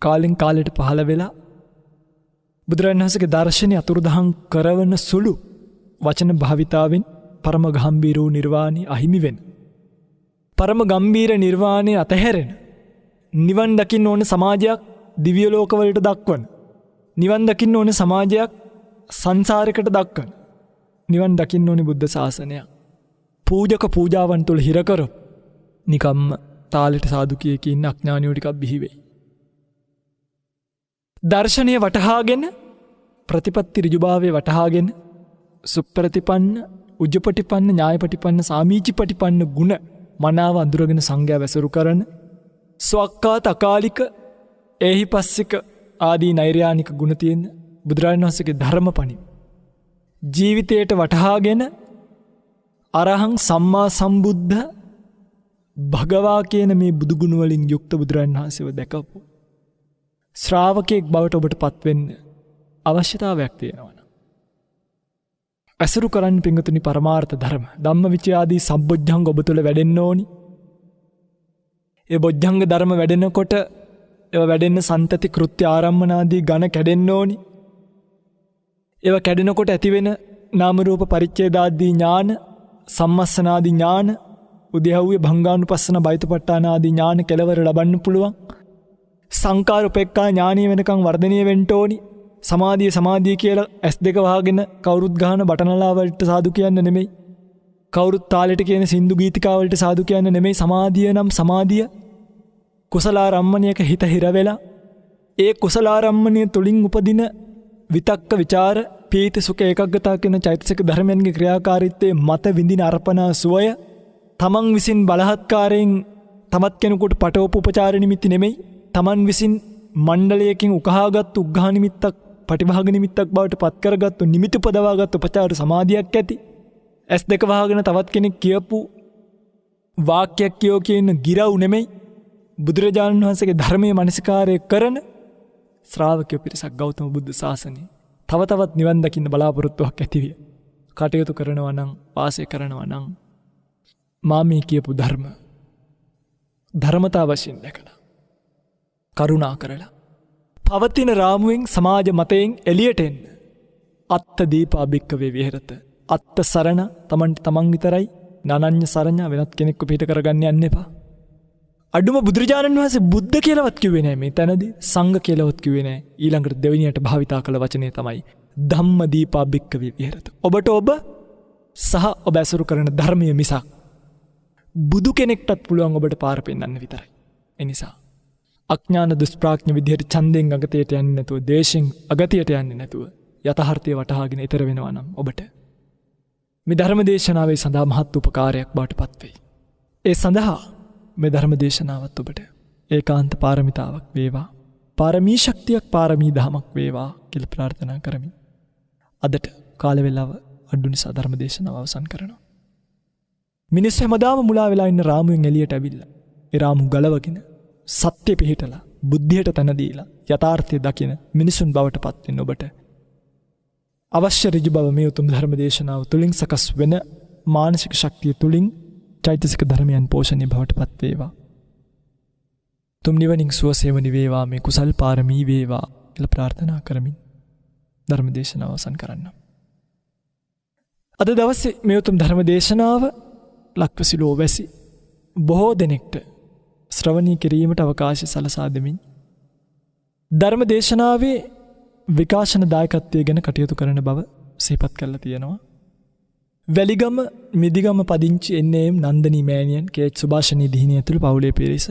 කාලෙන් කාලයට පහළ වෙලා බුදුරජාණන් වහන්සේගේ දර්ශනය අතුරුදහන් කරවන සුළු වචන භාවිතාවෙන් පරම ගම්භීර වූ නිර්වාණය අහිමි වෙන. පරම ගම්භීර නිර්වාණය අතහැරෙන. නිවන් දකින්න ඕන සමාජයක් දිව්‍ය ලෝකවලට දක්වන. නිවන් දකින්න ඕන සමාජයක් සංසාරයකට දක්වන. නිවන් දකින්න ඕනි බුද්ධ ශාසනයක්. පූජක පූජාවන් තුළ හිර කර නිකම්ම තාලෙට සාදු කියකින් ඉන්න අඥානියෝ ටිකක් බිහි වෙයි. දර්ශනය වටහාගෙන ප්‍රතිපත්ති ඍජුභාවයේ වටහාගෙන සුප්‍රතිපන්න උජ්ජපටිපන්න ඥායපටිපන්න සාමීචිපටිපන්න ගුණ මනාව අඳුරගෙන සංඝයා වැසුරු කරන ස්වක්කාත අකාලික ඒහිපස්සික ආදී නෛර්යානික ගුණ තියෙන බුදුරජාණන් වහන්සේගේ ධර්මපණි ජීවිතයට වටහාගෙන අරහං සම්මා සම්බුද්ධ භගවා කියන මේ බුදුගුණ වලින් යුක්ත බුදුරජාණන් වහන්සේව දැකපු ශ්‍රාවකයෙක් බවට ඔබට පත්වෙන්න අවශ්‍යතාවයක් තියෙනවා. ඇසුරු කරන්න පිංගතුනි පරමාර්ථ ධර්ම ධම්මවිචය ආදී සම්බොජ්ජංග ඔබ තුළ වැඩෙන්න ඕනි. ඒ බොජ්ජංග ධර්ම වැඩෙනකොට ඒව වැඩෙන්න සන්තති කෘත්‍ය ආරම්මන ආදී ඝන කැඩෙන්න ඕනි. ඒව කැඩෙනකොට ඇතිවෙන නාම රූප පරිච්ඡේදාදී ඥාන සම්මස්සනාදී ඥාන උද්‍යව්‍ය භංගානුපස්සන බයිතපට්ඨාන ආදී ඥාන කෙලවර ලබන්න පුළුවන්. සංකාර උපේක්ඛා ඥානිය වෙනකන් වර්ධනය වෙන්න ඕනි. සමාධිය කියලා S2 වහගෙන කවුරුත් ගහන බටනලා වලට සාදු කියන්න නෙමෙයි. කවුරුත් තාලෙට කියන සින්දු ගීතිකා වලට සාදු කියන්න නෙමෙයි. සමාධිය නම් සමාධිය කුසලාරම්මණයක හිත හිර වෙලා ඒ කුසලාරම්මණය තුලින් උපදින විතක්ක ਵਿਚාර පීති සුඛ ඒකග්ගතා කියන චෛතසික ධර්මයන්ගේ ක්‍රියාකාරීත්වයේ මත විඳින අර්පණා සුවය තමන් විසින් බලහත්කාරයෙන් තමත් කෙනෙකුට පටවපු උපචාර නිමිති නෙමෙයි. තමන් විසින් මණ්ඩලයකින් උකහාගත් උග්ඝා නිමිත්තක් පටිභාග නිමිත්තක් බවට පත් කරගත්තු නිමිති උපදවාගත් උපචාර සමාධියක් ඇති. S2 වහගෙන තවත් කෙනෙක් කියපු වාක්‍යයක් කියෝ කියන ගිරව් නෙමෙයි. බුදුරජාණන් වහන්සේගේ ධර්මයේ මනසිකාරය කරන ශ්‍රාවකයෝ පිරිසක් ගෞතම බුද්ධ ශාසනය තව තවත් නිවන් දකින්න බලාපොරොත්තුවක් ඇතිවිය. කටයුතු කරනවා නම් වාසය කරනවා නම් මා මේ කියපු ධර්මතා වශයෙන් දැකලා කරුණා කරලා පවතින රාමුවෙන් සමාජ මතයෙන් එළියට එන්න. අත්ත දීපා භික්ඛවේ විහෙරත. අත්ත සරණ තමන්ට තමන් විතරයි. නනඤ්ඤ සරණ වෙනත් කෙනෙක්ව පිට කරගන්න යන්න එපා. අඩුම බුදුරජාණන් වහන්සේ බුද්ධ කියලාවත් කිව්වේ නැහැ මේ තැනදී. සංඝ කියලාවත් කිව්වේ නැහැ. ඊළඟට දෙවෙනියට භාවිතා කළ වචනේ තමයි ධම්ම දීපා භික්ඛවේ විහෙරත. ඔබට ඔබ සහ ඔබ ඇසුරු කරන ධර්මයේ මිසක් බුදු කෙනෙක්ටත් පුළුවන් ඔබට පාර පෙන්වන්න විතරයි. ඒ නිසා අඥාන දුෂ්ප්‍රඥ විදිහට ඡන්දෙන් අගතියට යන්නේ නැතුව, දේශෙන් අගතියට යන්නේ නැතුව යථාර්ථය වටහාගෙන ඊතර වෙනවා නම් ඔබට මේ ධර්ම දේශනාවේ සඳහා මහත් උපකාරයක් බවට පත් වෙයි. ඒ සඳහා මේ ධර්ම දේශනාවත් ඔබට ඒකාන්ත පාරමිතාවක් වේවා. පාරමී ශක්තියක් පාරමී දහමක් වේවා කියලා ප්‍රාර්ථනා කරමි. අදට කාල වේලාව අඩු නිසා ධර්ම දේශනාව අවසන් කරනවා. මිනිස් හැමදාම මුලා වෙලා ඉන්න රාමුවෙන් එළියට ඇවිල්ලා ඒ රාමු ගලවගෙන සත්‍ය පිහිටලා බුද්ධියට තන දීලා යථාර්ථය දකින මිනිසුන් බවට පත් වෙන්න ඔබට අවශ්‍ය ඍජු බව මේ උතුම් ධර්ම දේශනාව තුලින් සකස් වෙන මානසික ශක්තිය තුලින් චෛතසික ධර්මයන් පෝෂණය බවට පත් වේවා. තුම් නිවනින් සුවසේම නිවේවා මේ කුසල් පාරමී වේවා කියලා ප්‍රාර්ථනා කරමින් ධර්ම දේශනාව අවසන් කරන්නම්. අද දවසේ මේ උතුම් ධර්ම දේශනාව ලක්වැසිලෝ වැසි බොහෝ දෙනෙක්ට ශ්‍රවණය කිරීමට අවකාශය සලසා දෙමින් ධර්ම දේශනාවේ විකාශන දායකත්වය ගැන කටයුතු කරන බව සිහිපත් කරලා තියෙනවා. වැලිගම මිදිගම පදිංචි එන්.ඒම් නන්දනී මෑණියන් කේච් සුභාෂිනී දිහිණිය ඇතුළු පවුලේ පිරිස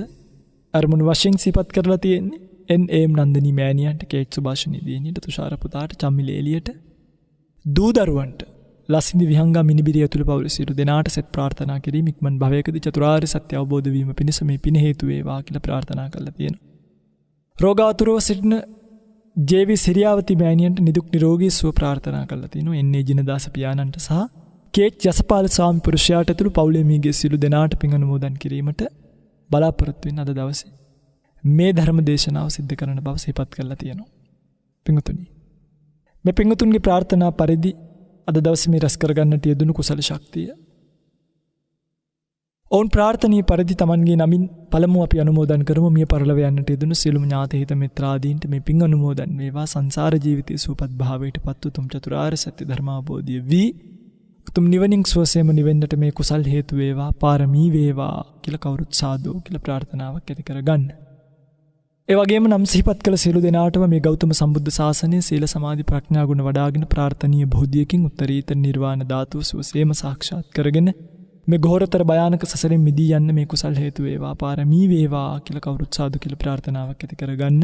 අරමුණු වශයෙන් සිහිපත් කරලා තියෙන්නේ එන්.ඒම් නන්දනී මෑණියන්ට කේච් සුභාෂිනී දිහිණියට තුෂාර පුතාට චම්මිලි එළියට දූ දරුවන්ට ලසින්දි විහංගා මිනිබිරිය ඇතුළු පවුල සියලු දෙනාට සෙත් ප්‍රාර්ථනා කිරීම ඉක්මන් භවයකදී චතුරාර්ය සත්‍ය අවබෝධ වීම පිණිස මේ පින හේතු වේවා කියලා ප්‍රාර්ථනා කරලා තියෙනවා. රෝගාතුරව සිටින ජේවි සිරියාවති මෑණියන්ට නිදුක් නිරෝගී සුව ප්‍රාර්ථනා කරලා තියෙනවා. එන්නේ ජිනදාස පියාණන්ට සහ කේච් යසපාල ස්වාමි පුරුෂයාට ඇතුළු පවුලේ මීගේ සියලු දෙනාට පින් අනුමෝදන් කිරීමට බලාපොරොත්තු වෙන අද දවසේ මේ ධර්ම දේශනාව සිද්ධ කරන බව සිහිපත් කරලා තියෙනවා. පින්වතුනි, මේ පින්වතුන්ගේ ප්‍රාර්ථනා පරිදි අද දවසේ මේ රැස් කරගන්නට යෙදුණු කුසල ශක්තිය ඔවුන් ප්‍රාර්ථනීය පරිදි Tamanගේ නමින් පළමුව අපි අනුමෝදන් කරමු. මිය පරලොව යන්නට යෙදුණු සියලුම ඥාති හිත මිත්‍රාදීන්ට මේ පින් අනුමෝදන් වේවා. සංසාර ජීවිතයේ සූපත් භාවයට පත් උතුම් චතුරාර්ය සත්‍ය ධර්ම අවබෝධය වී උතුම් නිවනින් සුවසේම නිවෙන්නට මේ කුසල් හේතු වේවා, පාරමී වේවා කියලා කවුරුත් සාදු කියලා ප්‍රාර්ථනාවක් ඇති කරගන්න. ඒ වගේම නම් සිහිපත් කළ සියලු දෙනාටම මේ ගෞතම සම්බුද්ධ ශාසනයේ සීල සමාධි ප්‍රඥා ගුණ වඩාගෙන ප්‍රාර්ථනීය බෝධියකින් උත්තරීතර නිර්වාණ ධාතුව සුවසේම සාක්ෂාත් කරගෙන මේ ඝෝරතර භයානක සසරෙන් මිදී යන්න මේ කුසල් හේතු වේවා, පාරමී වේවා කියලා කවුරුත් සාදු කියලා ප්‍රාර්ථනාවක් ඇති කරගන්න.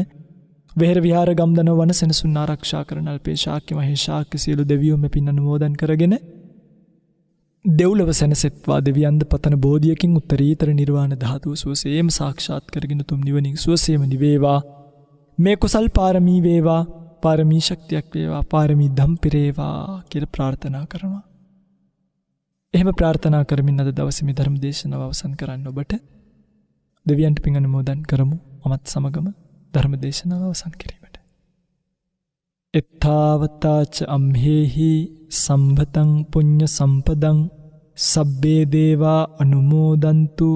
වෙහෙර විහාර ගම්දන වන සෙනසුන් ආරක්ෂා කරන අල්පේ ශාක්‍ය මහේශාක්‍ය සියලු දෙවියෝ මේ පින් අනුමෝදන් කරගෙන දෙව්ලොව සැනසෙත්වා. දෙවියන්ද පතන බෝධියකින් උත්තරීතර නිර්වාණ ධාතුව සුවසේම සාක්ෂාත් කරගෙන තුම් නිවනින් සුවසේම නිවේවා. මේ කුසල් පාරමී වේවා, පාරමී ශක්තියක් වේවා, පාරමී ධම් පිරේවා කියලා ප්‍රාර්ථනා කරනවා. එහෙම ප්‍රාර්ථනා කරමින් අද දවසේ මේ ධර්ම දේශනාව අවසන් කරන්න ඔබට දෙවියන්ට පින් අනුමෝදන් කරමු. මමත් සමගම ධර්ම දේශනාව අවසන් කිරීමට. එත්තාවතාච අම්හෙහි සම්භතං පුඤ්ඤ සම්පදං සබ්බේ දේවා අනුමෝදන්තු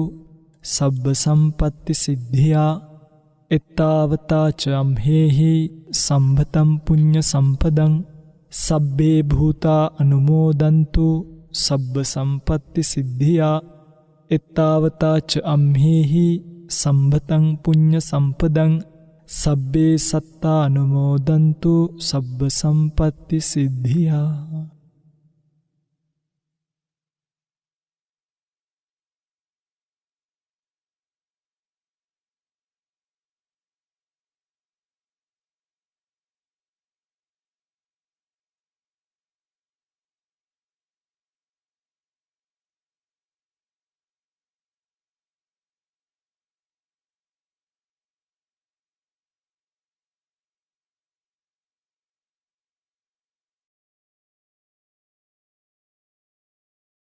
සබ්බ සම්පත්ති සිද්ධියා. එත්තාවතාච අම්හෙහි සම්භතං පුඤ්ඤ සම්පදං සබ්බේ භූතා අනුමෝදන්තු සබ්බ සම්පත්ති සිද්ධියා. එත්තාවතාච අම්හෙහි සම්භතං පුඤ්ඤ සම්පදං සබ්බේ සත්තා අනුමෝදන්තු සබ්බ සම්පත්ති සිද්ධියා.